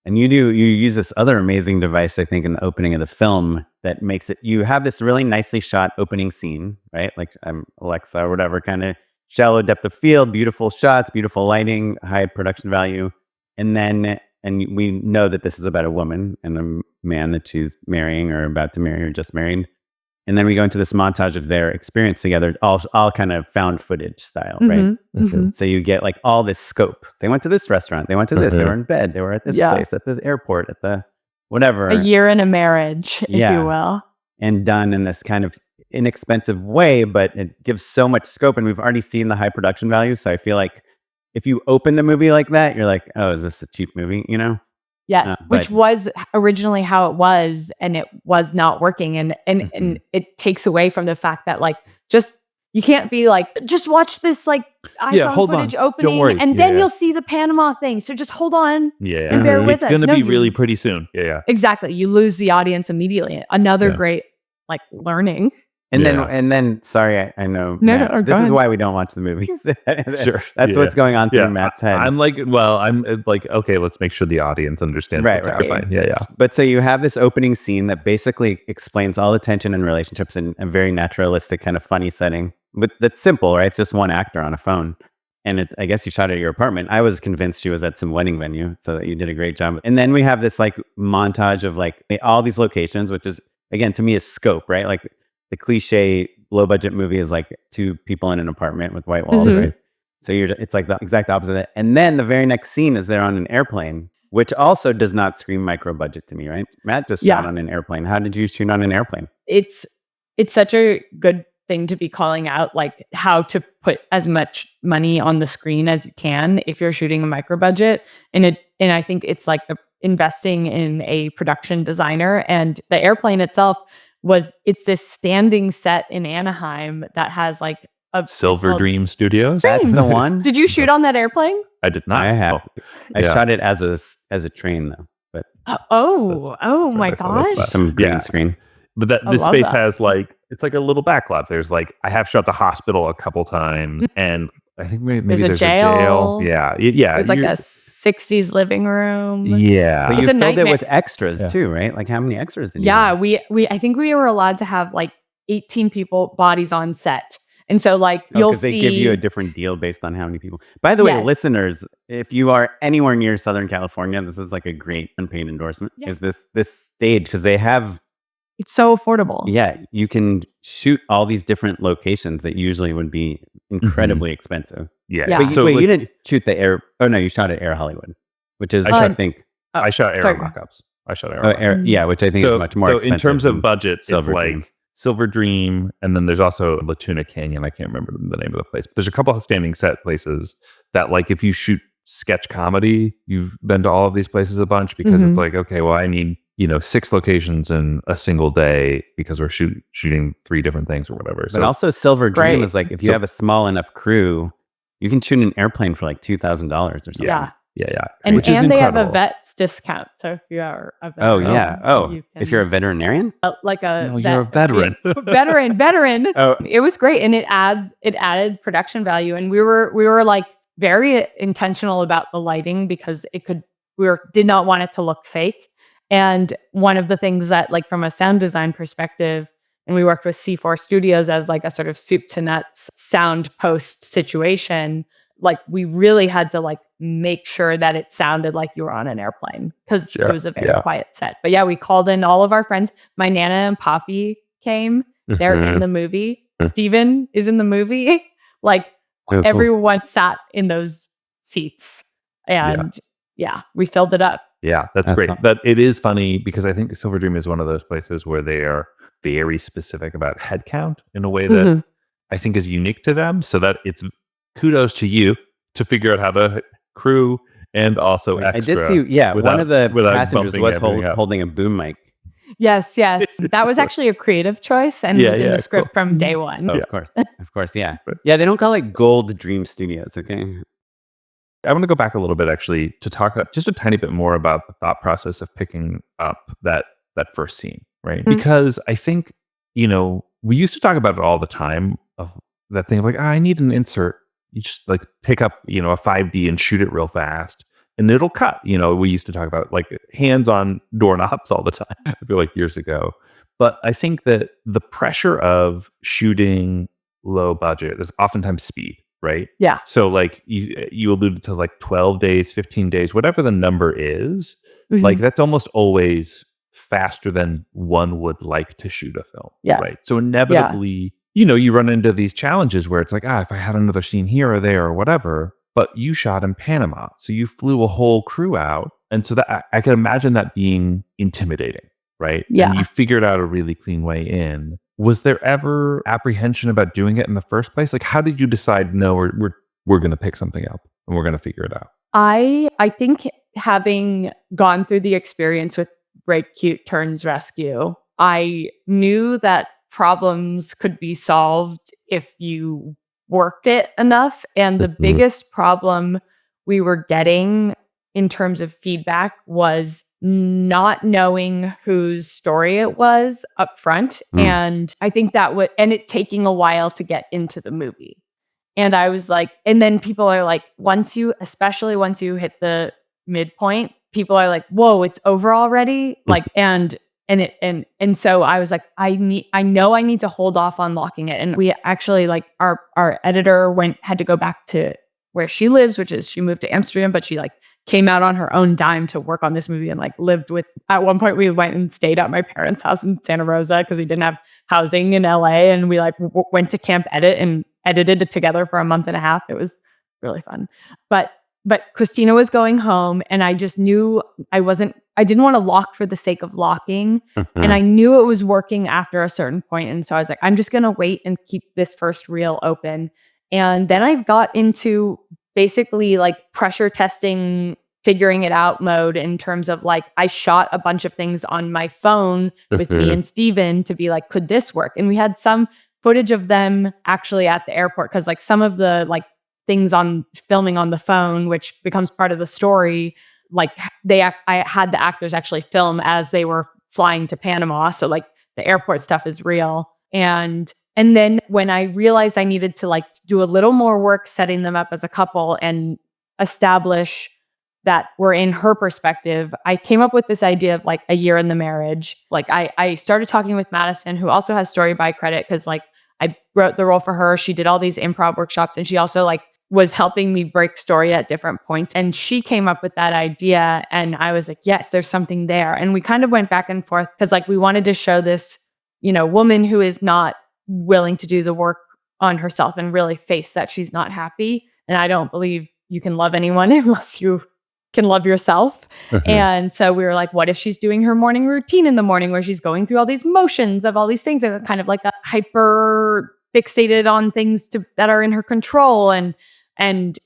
you use this other amazing device, I think, in the opening of the film that makes it, you have this really nicely shot opening scene, right? Like Alexa or whatever, kind of shallow depth of field, beautiful shots, beautiful lighting, high production value. And we know that this is about a woman and a man that she's marrying or about to marry or just married. And then we go into this montage of their experience together, all kind of found footage style, right? Mhm, mhm. So you get like all this scope. They went to this restaurant. They went to this. They were in bed. They were at this Yeah. place, at the airport, at the whatever. A year in a marriage, if Yeah. you will. And done in this kind of inexpensive way, but it gives so much scope. And we've already seen the high production value. So I feel like if you open the movie like that, you're like, oh, is this a cheap movie? You know? Yes, which but- was originally how it was, and it was not working, and it takes away from the fact that like you can't be like just watch this like iPhone hold on. footage Don't opening, worry. and then Yeah. you'll see the Panama thing. So just hold on. Yeah. And bear with It's us. going to No, be you- really pretty soon. Yeah. Exactly, you lose the audience immediately. Another Yeah. great like learning. And Yeah. then, sorry, I know. No, Matt, no, go this is ahead. why we don't watch the movies. Sure. That's Yeah. what's going on through Yeah. Matt's head. I'm like, okay, let's make sure the audience understands Right, what's right. happening. Yeah. But so you have this opening scene that basically explains all the tension and relationships in a very naturalistic, kind of funny setting. But that's simple, right? It's just one actor on a phone. And I guess you shot it at your apartment. I was convinced she was at some wedding venue, so you did a great job. And then we have this like montage of like all these locations, which is, again, to me is scope, right? Like the cliche low budget movie is like two people in an apartment with white walls, Mhm. right? So it's like the exact opposite of that. And then the very next scene is they're on an airplane, which also does not scream micro budget to me, right? Matt just shot Yeah. on an airplane. How did you shoot on an airplane? It's such a good thing to be calling out, like how to put as much money on the screen as you can if you're shooting a micro budget. And I think it's like investing in a production designer, and the airplane itself it's this standing set in Anaheim that has like a Silver called- Dream Studios. That's the one. Did you shoot on that airplane? I did not. I have. Oh, I yeah. shot it as a train though, but Oh my that's gosh. fun. some green Yeah. screen. But I this love space that. has like, it's like a little backlot. There's like, I have shot the hospital a couple times, and I think maybe There's there's, a a jail. jail. Yeah. It was like you're- a 60s living room. Yeah. But It's you a filled it nightmare. with extras Yeah. too, right? Like how many extras did you Yeah, have? we I think we were allowed to have like 18 people bodies on set. And so like Oh, you'll because they see give you a different deal based on how many people. By the way, Yes. listeners, if you are anywhere near Southern California, this is like a great unpaid endorsement. Yeah. Is this stage, because they have, it's so affordable. yeah, you can shoot all these different locations that usually would be incredibly expensive. Yeah. Yeah. But So wait, like, you didn't shoot the Air? Oh no, you shot at Air Hollywood, which is I I shot- think I shot air Sorry. mock-ups. eyeshadow Oh, airline. yeah, which I think is much more so expensive. in terms than of budget, it's Silver like Dream. Silver Dream, and then there's also Latuna Canyon. I can't remember the name of the place, but there's a couple of standing set places that, like, if you shoot sketch comedy, you've been to all of these places a bunch, because it's like, okay, well, I need 6 locations in a single day because we're shooting 3 different things or whatever. But also Silver Dream Right. is like, if you have a small enough crew, you can shoot an airplane for like $2,000 or something. Yeah. Yeah. And Which is they have a incredible. vet's discount. So if you are a Oh, veteran, yeah. Oh, you if you're a can- veterinarian? like a No, you're a vet- veteran. veteran. Oh, It was great, and it added production value, and we were like very intentional about the lighting because did not want it to look fake. And one of the things that, like, from a sound design perspective, and we worked with C4 Studios as like a sort of soup to nuts sound post situation, like we really had to like make sure that it sounded like you were on an airplane because it was a very quiet set. But yeah, we called in all of our friends. My Nana and Poppy came. They're in the movie. Steven is in the movie. Like everyone sat in those seats, and we filled it up. Yeah, that's great. That it is funny because I think Silver Dream is one of those places where they are very specific about headcount in a way that I think is unique to them. So that it's kudos to you to figure out how to crew and also extra. I did see, one of the passengers was holding a boom mic. Yes. That was actually a creative choice and was in the script from day one. Oh, of course, yeah. Yeah, they don't call it Gold Dream Studios, okay? I want to go back a little bit actually to talk just a tiny bit more about the thought process of picking up that first scene, right? Because I think, we used to talk about it all the time, of that thing of like, I need an insert. You just like pick up, a 5D and shoot it real fast and it'll cut. We used to talk about like hands on doorknobs all the time, I feel like years ago. But I think that the pressure of shooting low budget is oftentimes speed. Right? Yeah. So like you alluded to like 12 days, 15 days, whatever the number is, like that's almost always faster than one would like to shoot a film. Yes. Right. So inevitably, you run into these challenges where it's like, if I had another scene here or there or whatever, but you shot in Panama. So you flew a whole crew out. And so that I can imagine that being intimidating. Right. Yeah. And you figured out a really clean way in. Was there ever apprehension about doing it in the first place? Like, how did you decide, no, we're going to pick something up and we're going to figure it out? I think having gone through the experience with Break Cute Turns Rescue, I knew that problems could be solved if you worked it enough. And the biggest problem we were getting in terms of feedback was not knowing whose story it was up front. And I think and it taking a while to get into the movie. And I was like, and then people are like, especially once you hit the midpoint, people are like, whoa, it's over already. Like, and so I was like, I know I need to hold off on locking it. And we actually, like, our editor had to go back to where she lives, which is she moved to Amsterdam, but she like came out on her own dime to work on this movie and like lived with, at one point we went and stayed at my parents' house in Santa Rosa because we didn't have housing in LA. And we like went to Camp Edit and edited it together for a month and a half. It was really fun. But Christina was going home and I just knew I didn't want to lock for the sake of locking. And I knew it was working after a certain point. And so I was like, I'm just going to wait and keep this first reel open. And then I got into basically like pressure testing, figuring it out mode in terms of like, I shot a bunch of things on my phone with me and Steven to be like, could this work? And we had some footage of them actually at the airport because like some of the like things on filming on the phone, which becomes part of the story, like I had the actors actually film as they were flying to Panama. So like the airport stuff is real. And then when I realized I needed to like do a little more work setting them up as a couple and establish that we're in her perspective, I came up with this idea of like a year in the marriage. Like I started talking with Madison, who also has story by credit because like I wrote the role for her. She did all these improv workshops and she also like was helping me break story at different points. And she came up with that idea and I was like, yes, there's something there. And we kind of went back and forth because like we wanted to show this, woman who is not willing to do the work on herself and really face that she's not happy. And I don't believe you can love anyone unless you can love yourself. And so we were like, what if she's doing her morning routine in the morning where she's going through all these motions of all these things and kind of like a hyper fixated on things that are in her control and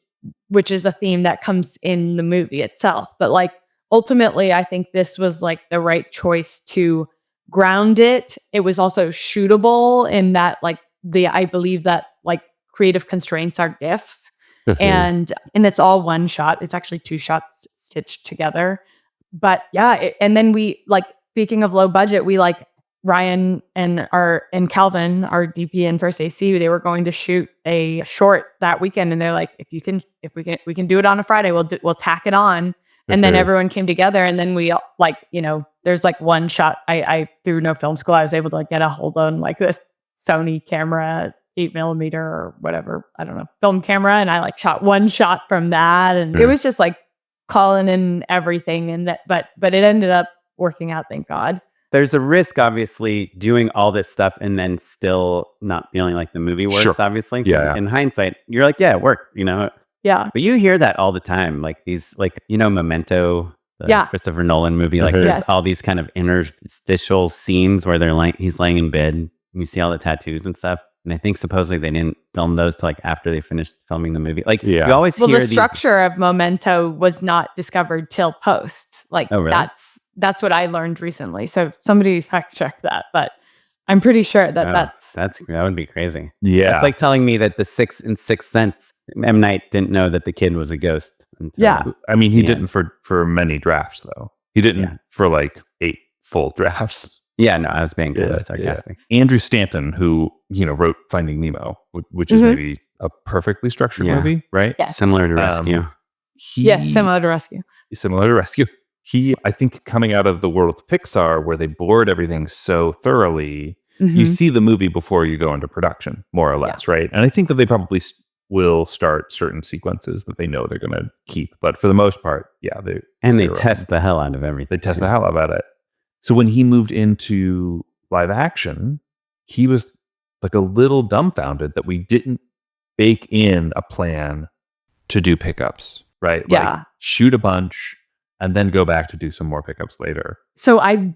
which is a theme that comes in the movie itself. But like ultimately, I think this was like the right choice to ground it. It was also shootable in that like I believe that like creative constraints are gifts. And it's all one shot. It's actually 2 shots stitched together. But yeah, and then we like, speaking of low budget, we like Ryan and Calvin, our DP and first AC, they were going to shoot a short that weekend, and they're like, if we can do it on a Friday, we'll tack it on. And then everyone came together, and then we like, there's like one shot. I through no film school, I was able to like get a hold on like this Sony camera, 8mm or whatever, I don't know, film camera, and I like shot one shot from that, and it was just like calling in everything, and that, but it ended up working out, thank God. There's a risk, obviously, doing all this stuff and then still not feeling like the movie works, obviously. Yeah. In hindsight, you're like, yeah, it worked, Yeah. But you hear that all the time. Like these, like, Memento, the Christopher Nolan movie. Like there's all these kind of interstitial scenes where he's laying in bed and you see all the tattoos and stuff. And I think supposedly they didn't film those till like after they finished filming the movie. Like you always hear the structure of Memento was not discovered till post. Like that's what I learned recently. So somebody fact check that, but I'm pretty sure that that would be crazy. Yeah, it's like telling me that the Sixth Sense, M. Night didn't know that the kid was a ghost. I mean he didn't for many drafts though. He didn't for like 8 full drafts. Yeah, no, I was being kind of sarcastic. Yeah. Andrew Stanton, who wrote Finding Nemo, which is maybe a perfectly structured movie, right? Yes. Similar to Rescue. Similar to Rescue. Similar to Rescue. He, I think, coming out of the world of Pixar, where they board everything so thoroughly, you see the movie before you go into production, more or less, right? And I think that they probably will start certain sequences that they know they're going to keep, but for the most part, they test the hell out of everything. They test the hell out of it. So when he moved into live action, he was like a little dumbfounded that we didn't bake in a plan to do pickups, right? Yeah. Like shoot a bunch and then go back to do some more pickups later. So I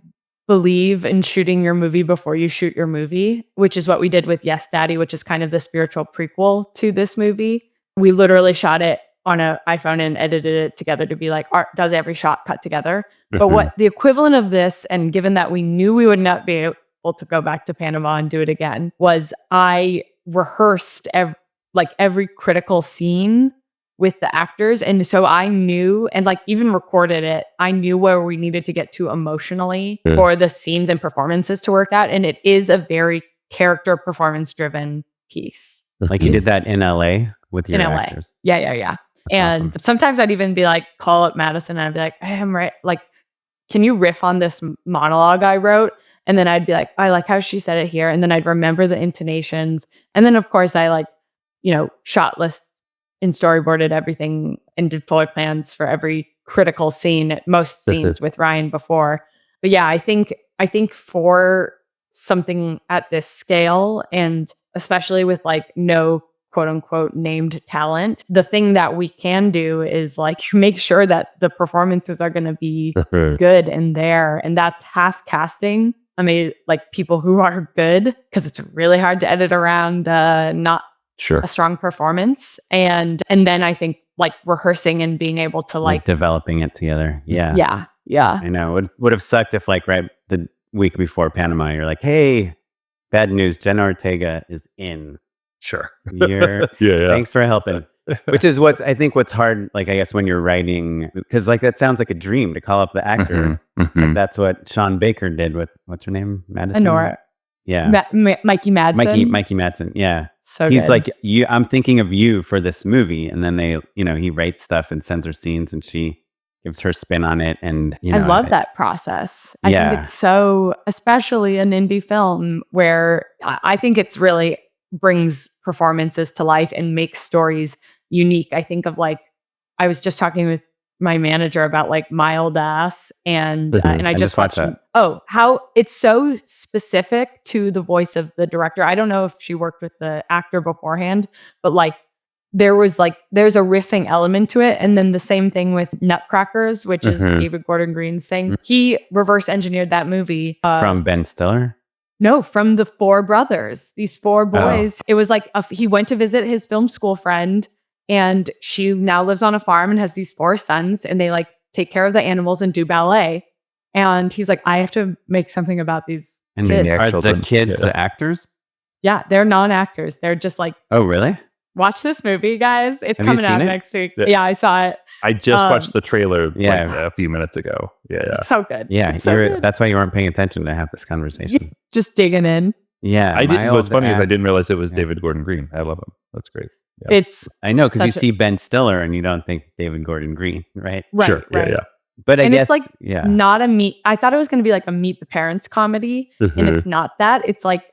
believe in shooting your movie before you shoot your movie, which is what we did with Yes Daddy, which is kind of the spiritual prequel to this movie. We literally shot it on an iPhone and edited it together to be like, does every shot cut together? But what the equivalent of this, and given that we knew we would not be able to go back to Panama and do it again, was I rehearsed every critical scene with the actors. And so I knew, and like even recorded it, I knew where we needed to get to emotionally for the scenes and performances to work out. And it is a very character performance driven piece. Like you did that in LA with your actors. Yeah. And awesome. Sometimes I'd even be like, call up Madison and I'd be like, hey, I'm right. Like, can you riff on this monologue I wrote? And then I'd be like, I like how she said it here. And then I'd remember the intonations. And then of course I shot list and storyboarded everything and deployed plans for every critical scene at most scenes with Ryan before. But yeah, I think for something at this scale, and especially with like no quote unquote named talent, the thing that we can do is like make sure that the performances are going to be good and there. And that's half casting. I mean, like people who are good, because it's really hard to edit around not a strong performance. And then I think like rehearsing and being able to like developing it together. Yeah. I know. It would have sucked if like right the week before Panama, you're like, hey, bad news, Jenna Ortega is in. Sure. Thanks for helping. Which is what's hard, like I guess when you're writing, because like that sounds like a dream to call up the actor. Like, that's what Sean Baker did with what's her name, Madison. Honora. Yeah, Mikey Madsen. Mikey Madsen. Yeah, so he's good. like you. I'm thinking of you for this movie, and then they, he writes stuff and sends her scenes, and she gives her spin on it. And I love that process. I think it's so, especially an indie film where I think it's really brings performances to life and makes stories unique. I think of like, I was just talking with my manager about like Mild Ass and I just watched that. Oh, how it's so specific to the voice of the director. I don't know if she worked with the actor beforehand, but like there's a riffing element to it. And then the same thing with Nutcrackers, which is David Gordon Green's thing. He reverse engineered that movie. From Ben Stiller? No, from the four brothers, these four boys. It was like he went to visit his film school friend, and she now lives on a farm and has these four sons, and they like take care of the animals and do ballet. And he's like, I have to make something about these And kids. are the kids the actors? Yeah, they're non-actors. They're just like, Oh, really? watch this movie, guys. It's Have you coming out seen it? next week. Yeah, I saw it. I just watched the trailer yeah. like a few minutes ago. Yeah. It's so good. Yeah, It's so good. that's why you weren't paying attention to have this conversation. Just digging in. Yeah. I didn't. What's funny is I ass- didn't realize it was David Gordon Green. I love him. That's great. Yeah. It's I know, because you such a- see Ben Stiller and you don't think David Gordon Green, right? right, Sure. right. Yeah. But I And guess, it's like yeah. not a meet. I thought it was going to be like a Meet the Parents comedy, and it's not that. It's like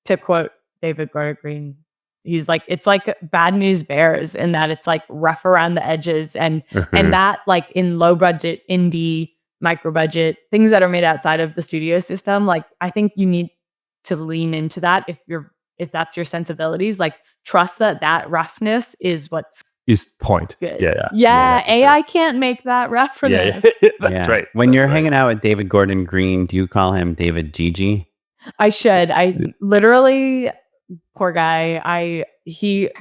tip quote David Gordon Green. He's like, it's like Bad News Bears in that it's like rough around the edges, and that like in low budget indie micro budget things that are made outside of the studio system. Like I think you need to lean into that if that's your sensibilities. Like trust that roughness is what's Is point. good. Yeah. for AI can't make that sure. roughness. Yeah. That's right. When you're That's right. hanging out with David Gordon Green, do you call him David Gigi? I should. I literally, poor guy.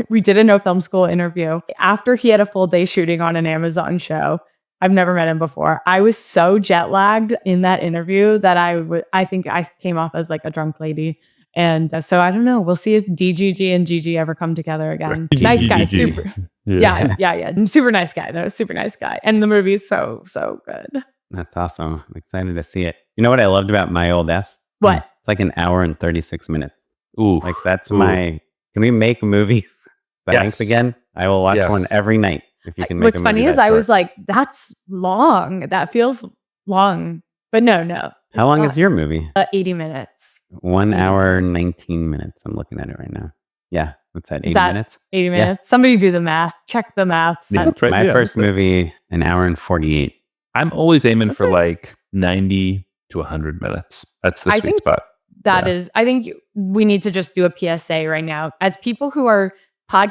We did a no film school interview after he had a full day shooting on an Amazon show. I've never met him before. I was so jet lagged in that interview that I think I came off as like a drunk lady. And so I don't know. We'll see if DGG and GG ever come together again. Nice guy, super. Yeah. Super nice guy. No, super nice guy. And the movie's so good. That's awesome. I'm excited to see it. You know what I loved about My Old Ass? What? It's like an hour and 36 minutes. Ooh. Like that's can we make movies that length Yes. again? I will watch Yes. one every night if you can make What's a movie funny is that I was short. like, that's long. That feels long. But no. How long is your movie? 80 minutes. 1 hour, 19 minutes. I'm looking at it right now. Yeah. What's that? 80 that- minutes? 80 minutes. Somebody do the math. Check the math. Yeah, that's right. My Yeah, first that's it. movie, an hour and 48. I'm always aiming That's for it. like 90 to 100 minutes. That's the I sweet think spot. That Yeah. is, I think we need to just do a PSA right now. As people who are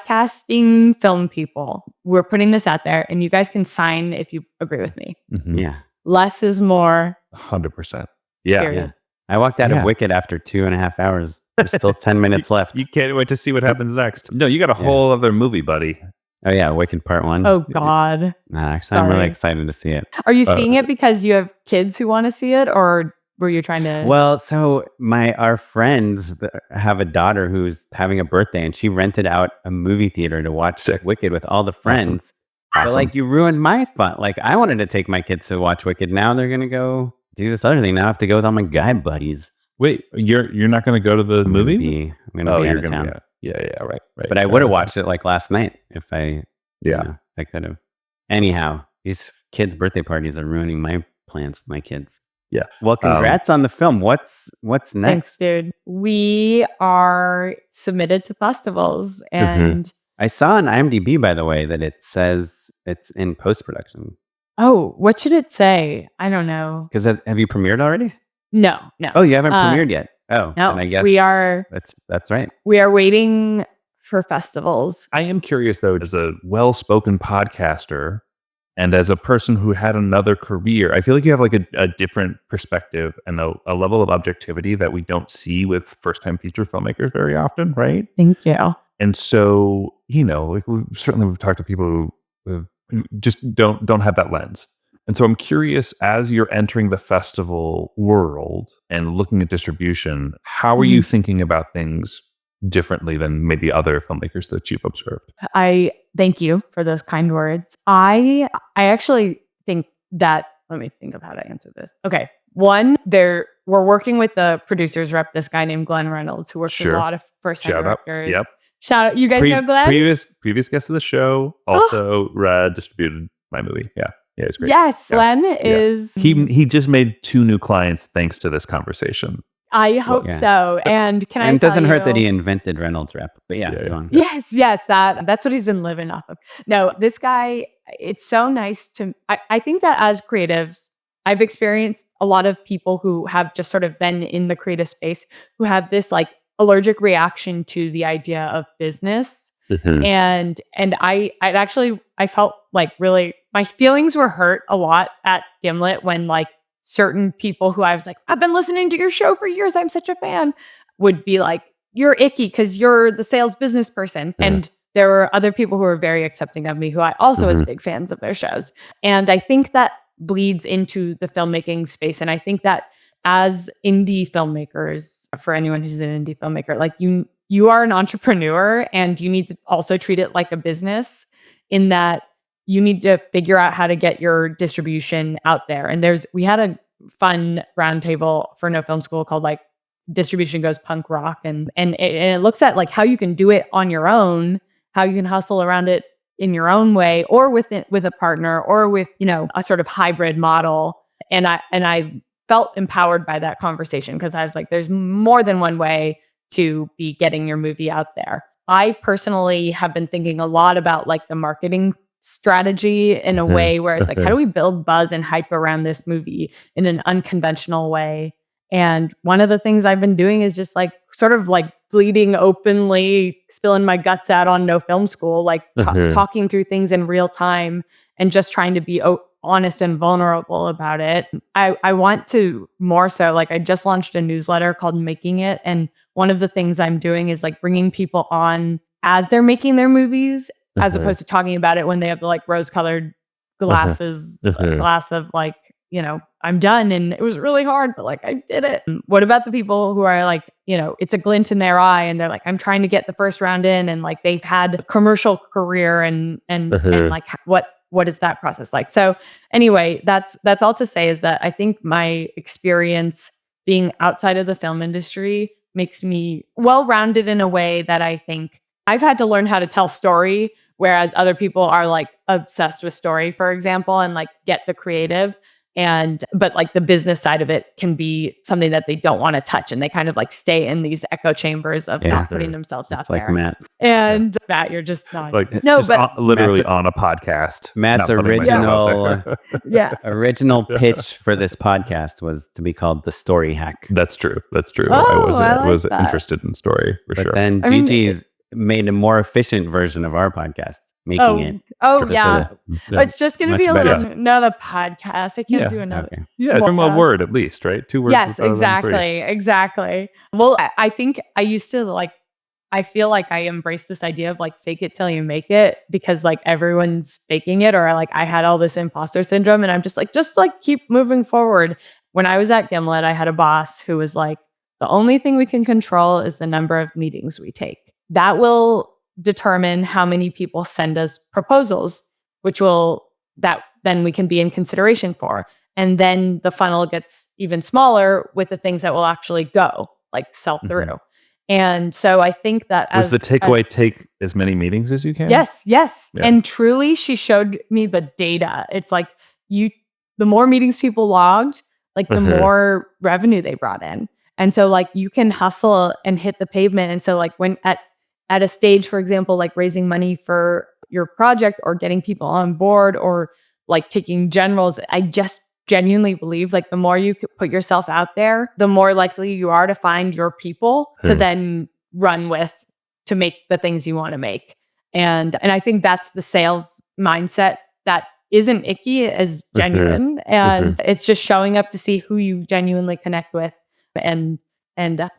podcasting film people, we're putting this out there and you guys can sign if you agree with me. Mhm. Yeah. Less is more. 100%. Yeah. Period. Yeah. I walked out Yeah. of Wicked after 2.5 hours. There's still 10 minutes left. You can't wait to see what happens next. No, you got a whole other movie, buddy. Oh, yeah. Wicked Part 1. Oh, God. Nah, actually, I'm really Sorry. excited to see it. Are you seeing it because you have kids who want to see it, or were you trying to? Well, so our friends have a daughter who's having a birthday, and she rented out a movie theater to watch Sick. Wicked with all the friends. But Awesome. like, you ruined my fun. Like, I wanted to take my kids to watch Wicked. Now they're gonna go do this other thing. Now I have to go with all my guy buddies. Wait, you're not going to go to the movie? I'm gonna be out of town. Yeah, right. But I would have watched it like last night if I Yeah. I could have. Anyhow, these kids' birthday parties are ruining my plans with my kids. Yeah. Well, congrats on the film. What's Thanks, next? dude. We are submitted to festivals, and I saw on IMDb, by the way, that it says it's in post production. oh, what should it say? I don't know. Because have you premiered already? No. Oh, you haven't Uh, premiered yet. Oh, No, then I guess we are That's right. waiting for festivals. I am curious, though, as a well-spoken podcaster and as a person who had another career, I feel like you have like a different perspective and a level of objectivity that we don't see with first-time feature filmmakers very often, right? Thank you. And so, like we've talked to people who just don't have that lens. And so I'm curious, as you're entering the festival world and looking at distribution, how are you thinking about things differently than maybe other filmmakers that you've observed? I thank you for those kind words. I actually think that, let me think of how to answer this. Okay. One, we're working with the producers rep, this guy named Glenn Reynolds, who works with Sure. a lot of first-time Shout out. directors. Yep. Shout out. You guys know Glenn? Previous guest of the show, also distributed my movie. Yeah, it's great. Yes, Yeah. Glenn is. He just made 2 new clients thanks to this conversation. I hope Yeah. so. And can I And it tell doesn't hurt that you- he invented Reynolds Rep. But yeah, Yeah. go on. Yes, that's what he's been living off of. No, this guy, it's so nice to, I think that as creatives, I've experienced a lot of people who have just sort of been in the creative space who have this like allergic reaction to the idea of business. And I felt like really my feelings were hurt a lot at Gimlet when like certain people who I was like, I've been listening to your show for years, I'm such a fan, would be like, you're icky because you're the sales business person. And there were other people who were very accepting of me who I also was big fans of their shows. And I think that bleeds into the filmmaking space. And I think that as indie filmmakers, for anyone who's an indie filmmaker, like you are an entrepreneur and you need to also treat it like a business in that you need to figure out how to get your distribution out there. And we had a fun roundtable for No Film School called like Distribution Goes Punk Rock. And it looks at like how you can do it on your own, how you can hustle around it in your own way or with a partner or with, a sort of hybrid model. And I felt empowered by that conversation because I was like, there's more than one way to be getting your movie out there. I personally have been thinking a lot about like the marketing strategy in a way where it's like, how do we build buzz and hype around this movie in an unconventional way? And one of the things I've been doing is just like sort of like bleeding openly, spilling my guts out on No Film School, like talking through things in real time and just trying to be honest and vulnerable about it. I want to more so, like I just launched a newsletter called Making It. And one of the things I'm doing is like bringing people on as they're making their movies, as opposed to talking about it when they have the like rose-colored glasses, glass of like, I'm done and it was really hard, but like I did it. What about the people who are like, it's a glint in their eye and they're like, I'm trying to get the first round in and like they've had a commercial career and like what is that process like? So anyway, that's all to say is that I think my experience being outside of the film industry makes me well-rounded in a way that I think I've had to learn how to tell story, whereas other people are like obsessed with story, for example, and like get the creative. But like the business side of it can be something that they don't want to touch. And they kind of like stay in these echo chambers of not putting themselves out like there. Matt. And Matt, you're just not. Like, no, just but literally on a podcast. Matt's not putting myself out there. original pitch for this podcast was to be called The Story Hack. That's true. Oh, I was interested in story for sure. Then Gigi's made a more efficient version of our podcast, Making It. Oh, yeah. It's just going to be another podcast. I can't do another. Okay. Yeah, from a word at least, right? 2 words. Yes, exactly. Well, I think I used to I feel like I embraced this idea of like fake it till you make it because like everyone's faking it, or like I had all this imposter syndrome and I'm just like keep moving forward. When I was at Gimlet, I had a boss who was like, the only thing we can control is the number of meetings we take. That will determine how many people send us proposals, that then we can be in consideration for. And then the funnel gets even smaller with the things that will actually go, like sell through. And so I think that was the takeaway, take as many meetings as you can? Yes. Yeah. And truly, she showed me the data. It's like the more meetings people logged, like the more revenue they brought in. And so like you can hustle and hit the pavement. And so like when at a stage, for example, like raising money for your project or getting people on board or like taking generals, I just genuinely believe like the more you put yourself out there, the more likely you are to find your people to then run with to make the things you want to make. And I think that's the sales mindset that isn't icky, as genuine. And it's just showing up to see who you genuinely connect with and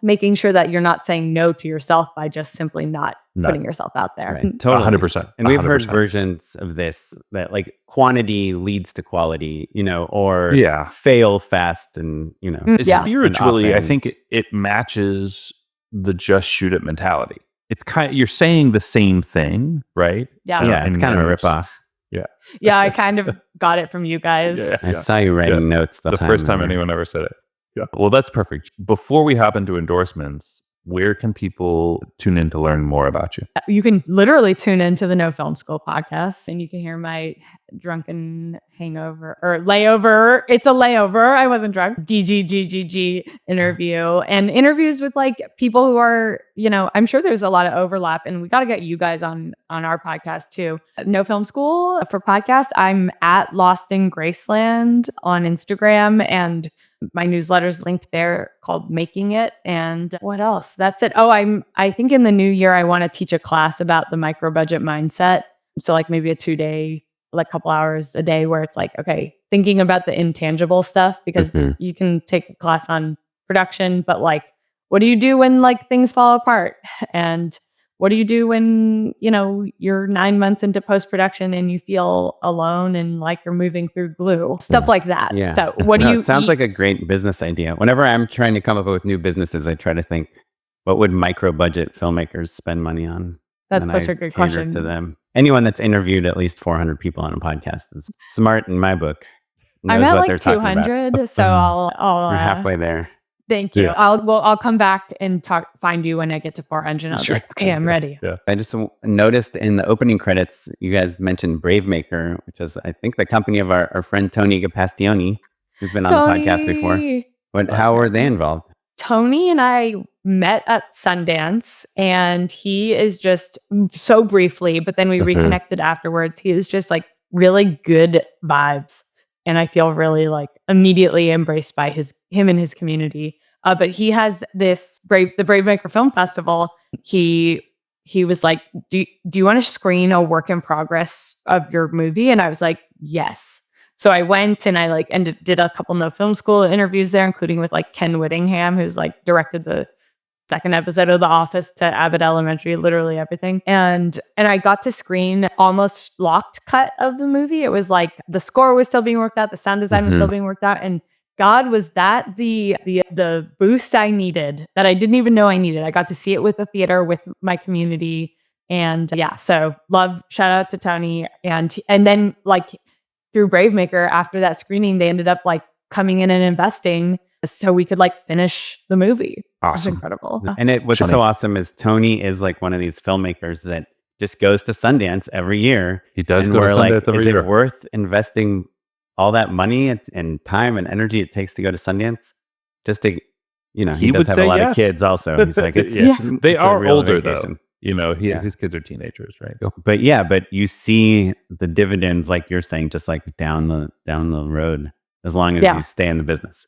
making sure that you're not saying no to yourself by just simply not putting yourself out there. Right. Totally. 100%. And we've heard versions of this that like quantity leads to quality, or fail fast and, Spiritually, I think it matches the just shoot it mentality. It's you're saying the same thing, right? Yeah. It's kind of a ripoff. Yeah, I kind of got it from you guys. I saw you writing notes the first time anyone ever said it. Yeah. Well, that's perfect. Before we hop into endorsements, where can people tune in to learn more about you? You can literally tune into the No Film School podcast and you can hear my drunken hangover or layover. It's a layover. I wasn't drunk. DGGGG interview and interviews with like people who are, I'm sure there's a lot of overlap and we got to get you guys on our podcast too. No Film School for podcast. I'm at Lost in Graceland on Instagram and my newsletter's linked there called Making It. And what else? That's it. Oh, I think in the new year, I want to teach a class about the micro budget mindset. So like maybe a 2-day, like couple hours a day where it's like, okay, thinking about the intangible stuff, because you can take a class on production, but like, what do you do when like things fall apart? And what do you do when, you're 9 months into post-production and you feel alone and like you're moving through glue? Stuff like that. Yeah. So what do you It sounds like a eat? great business idea. Whenever I'm trying to come up with new businesses, I try to think, what would micro budget filmmakers spend money on? That's And such I a good cater question. to them. Anyone that's interviewed at least 400 people on a podcast is smart in my book. I'm knows at what like they're talking about. 200, so I'll We're halfway there. Thank you. Yeah. I'll come back and find you when I get to 400. And I'll Sure. be like, okay, I'm ready. Yeah. I just noticed in the opening credits, you guys mentioned Bravemaker, which is, I think, the company of our friend Tony Gapastioni, who's been on the podcast before. How were they involved? Tony and I met at Sundance, and he is just so briefly, but then we reconnected afterwards. He is just like really good vibes. And I feel really like immediately embraced by him and his community. But he has the Bravemaker Film Festival. He was like, do you want to screen a work in progress of your movie? And I was like, yes. So I went and I did a couple No Film School interviews there, including with like Ken Whittingham, who's like directed the second episode of The Office to Abbott Elementary, literally everything. And I got to screen almost locked cut of the movie. It was like the score was still being worked out, the sound design was still being worked out. And God, was that the boost I needed that I didn't even know I needed. I got to see it with the theater, with my community. And so shout out to Tony. And then like through Bravemaker, after that screening, they ended up like coming in and investing so we could like finish the movie. Awesome. It was incredible. And what's so awesome is Tony is like one of these filmmakers that just goes to Sundance every year. He does and go to we're Sundance like, every is year. it worth investing all that money and time and energy it takes to go to Sundance? Just to, he He does would have say a lot yes. of kids also. He's like, it's, Yeah. it's They a are real older vacation. though. His kids are teenagers, right? But you see the dividends, like you're saying, just like down the road, as long as you stay in the business.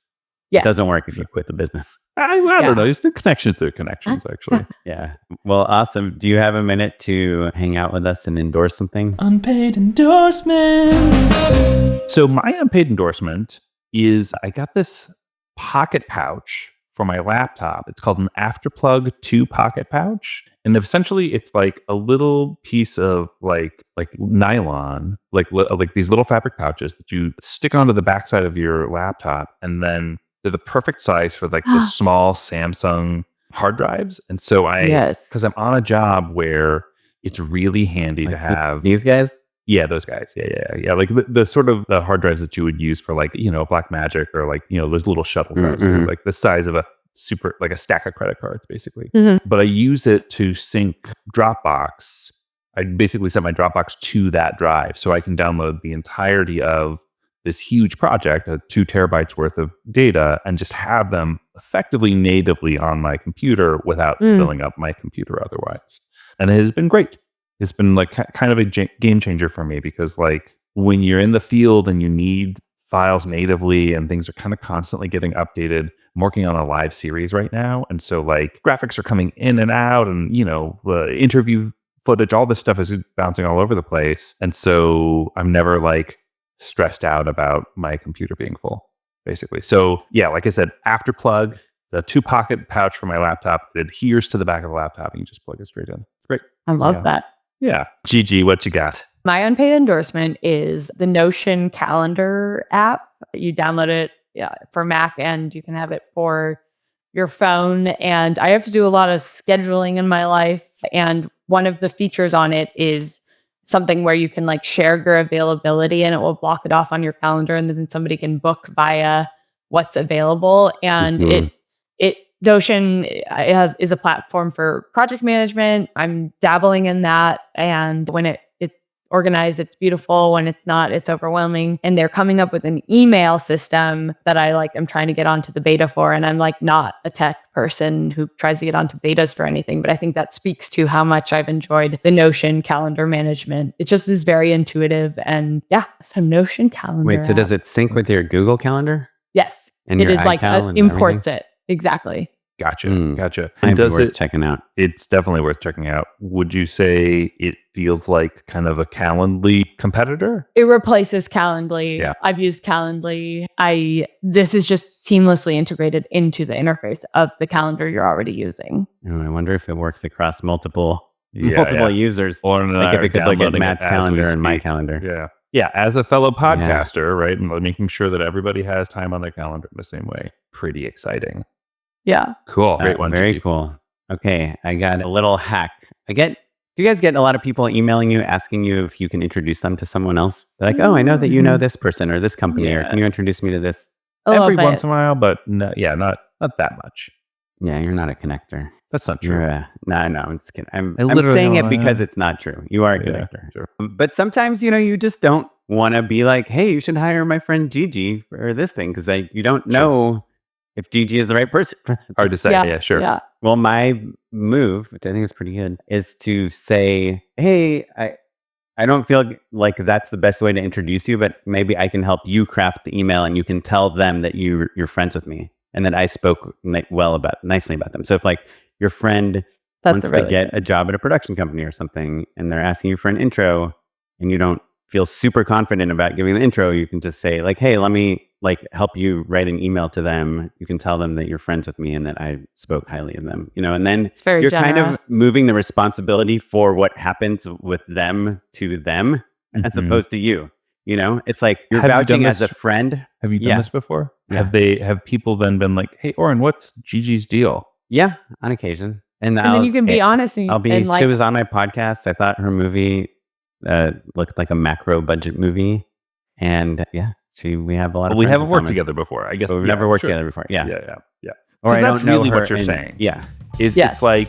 Yes. It doesn't work if you quit the business. I don't know. It's the connections are connections, actually. Yeah. Well, awesome. Do you have a minute to hang out with us and endorse something? Unpaid endorsements. So my unpaid endorsement is I got this pocket pouch for my laptop. It's called an Afterplug 2 pocket pouch. And essentially it's like a little piece of like nylon, like these little fabric pouches that you stick onto the backside of your laptop. And then they're the perfect size for like the small Samsung hard drives. And so because I'm on a job where it's really handy to have these guys. Yeah, those guys. Yeah. Like the sort of the hard drives that you would use for like, Blackmagic or like, those little shuttle drives, like the size of a stack of credit cards, basically. But I use it to sync Dropbox. I basically set my Dropbox to that drive so I can download the entirety of this huge project, 2 terabytes worth of data, and just have them effectively natively on my computer without filling up my computer otherwise. And it has been great. It's been like kind of a game changer for me because like when you're in the field and you need files natively and things are kind of constantly getting updated, I'm working on a live series right now. And so like graphics are coming in and out and, the interview footage, all this stuff is bouncing all over the place. And so I'm never like stressed out about my computer being full, basically. So yeah, like I said, Afterplug, the 2 pocket pouch for my laptop, it adheres to the back of the laptop and you just plug it straight in. It's great. I love that. Yeah. Gigi, what you got? My unpaid endorsement is the Notion calendar app. You download it for Mac and you can have it for your phone. And I have to do a lot of scheduling in my life. And one of the features on it is something where you can like share your availability and it will block it off on your calendar and then somebody can book via what's available. And Notion is a platform for project management. I'm dabbling in that. And when it's organized, it's beautiful. When it's not, it's overwhelming. And they're coming up with an email system that I'm trying to get onto the beta for. And I'm like not a tech person who tries to get onto betas for anything. But I think that speaks to how much I've enjoyed the Notion calendar management. It just is very intuitive. And so Notion calendar. Wait, so does it sync with your Google Calendar? Yes. And It your is like iCal and imports it. Exactly. Gotcha. Mm. Gotcha. Might And be does worth it, checking out. it's definitely worth checking out. Would you say it feels like kind of a Calendly competitor? It replaces Calendly. Yeah. I've used Calendly. This is just seamlessly integrated into the interface of the calendar you're already using. I wonder if it works across multiple users. Oren and Like I if are it could look at downloading Matt's it as we calendar and my speak. calendar. Yeah. Yeah. As a fellow podcaster, right? And making sure that everybody has time on their calendar in the same way. Pretty exciting. Yeah. Cool. Great one. Very Gigi. cool. Okay. I got a little hack. Do you guys get a lot of people emailing you, asking you if you can introduce them to someone else? They're like, oh, I know that you know this person or this company, or can you introduce me to this? Every once in a while, but no, not that much. Yeah, you're not a connector. That's not true. No, I'm just kidding. I'm literally saying it don't because know. it's not true. You are a Yeah, connector. sure. But sometimes, you just don't want to be like, hey, you should hire my friend Gigi for this thing because you don't know if Gigi is the right person for that. Hard to say. Yeah, sure. Yeah. Well, my move, which I think is pretty good, is to say, hey, I don't feel like that's the best way to introduce you, but maybe I can help you craft the email and you can tell them that you're friends with me and that I spoke nicely about them. So if like your friend wants to get a job at a production company or something and they're asking you for an intro and you don't feel super confident about giving the intro, you can just say like, hey, let me help you write an email to them. You can tell them that you're friends with me and that I spoke highly of them, and then It's very you're generous. kind of moving the responsibility for what happens with them to them as Mhm. opposed to you. It's like you're Have you vouching done as a this- friend. Have you done Yeah. this before? Yeah. Have people then been like, hey, Oren, what's Gigi's deal? Yeah, on occasion. And And then you can be honest and like, she was on my podcast. I thought her movie looked like a macro budget movie. And yeah, we have a lot of We friends haven't in worked common. together before. I guess But we've yeah, never worked sure. together before. Yeah. Yeah. Or I That's don't know really her what you're and- saying. Yeah. Yes. It's like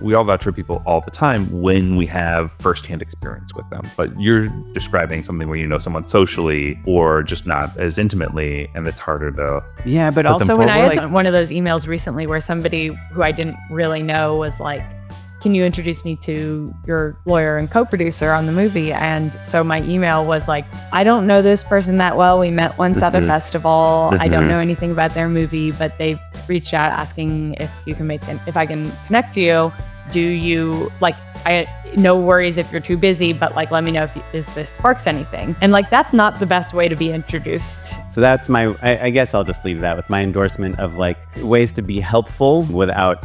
we all vouch for people all the time when we have firsthand experience with them. But you're describing something where you know someone socially or just not as intimately, and it's harder to. Yeah, but Put them also forward. And I like, had one of those emails recently where somebody who I didn't really know was like, can you introduce me to your lawyer and co-producer on the movie? And so my email was like, I don't know this person that well. We met once at a festival. I don't know anything about their movie, but they've reached out asking if I can connect you. Do you no worries if you're too busy, but let me know if this sparks anything. And that's not the best way to be introduced. so that's I guess I'll just leave that with my endorsement of ways to be helpful without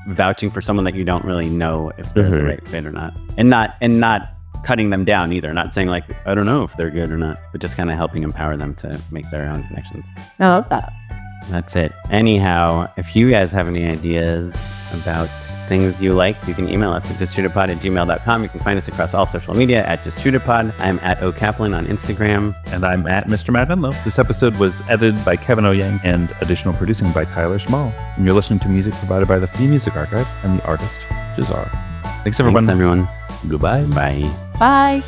vouching for someone that you don't really know if they're the right fit or not. And not cutting them down either. Not saying I don't know if they're good or not, but just kind of helping empower them to make their own connections. I love that. That's it. Anyhow, if you guys have any ideas about things you like, you can email us at justshootitpod@gmail.com. You can find us across all social media at justshootitpod. I'm at okaplan on Instagram. And I'm at Mr. Matt Menlo. This episode was edited by Kevin O'Yang and additional producing by Tyler Small. And you're listening to music provided by the Free Music Archive and the artist Jahzzar. Thanks everyone. Thanks, everyone. Goodbye. Bye. Bye.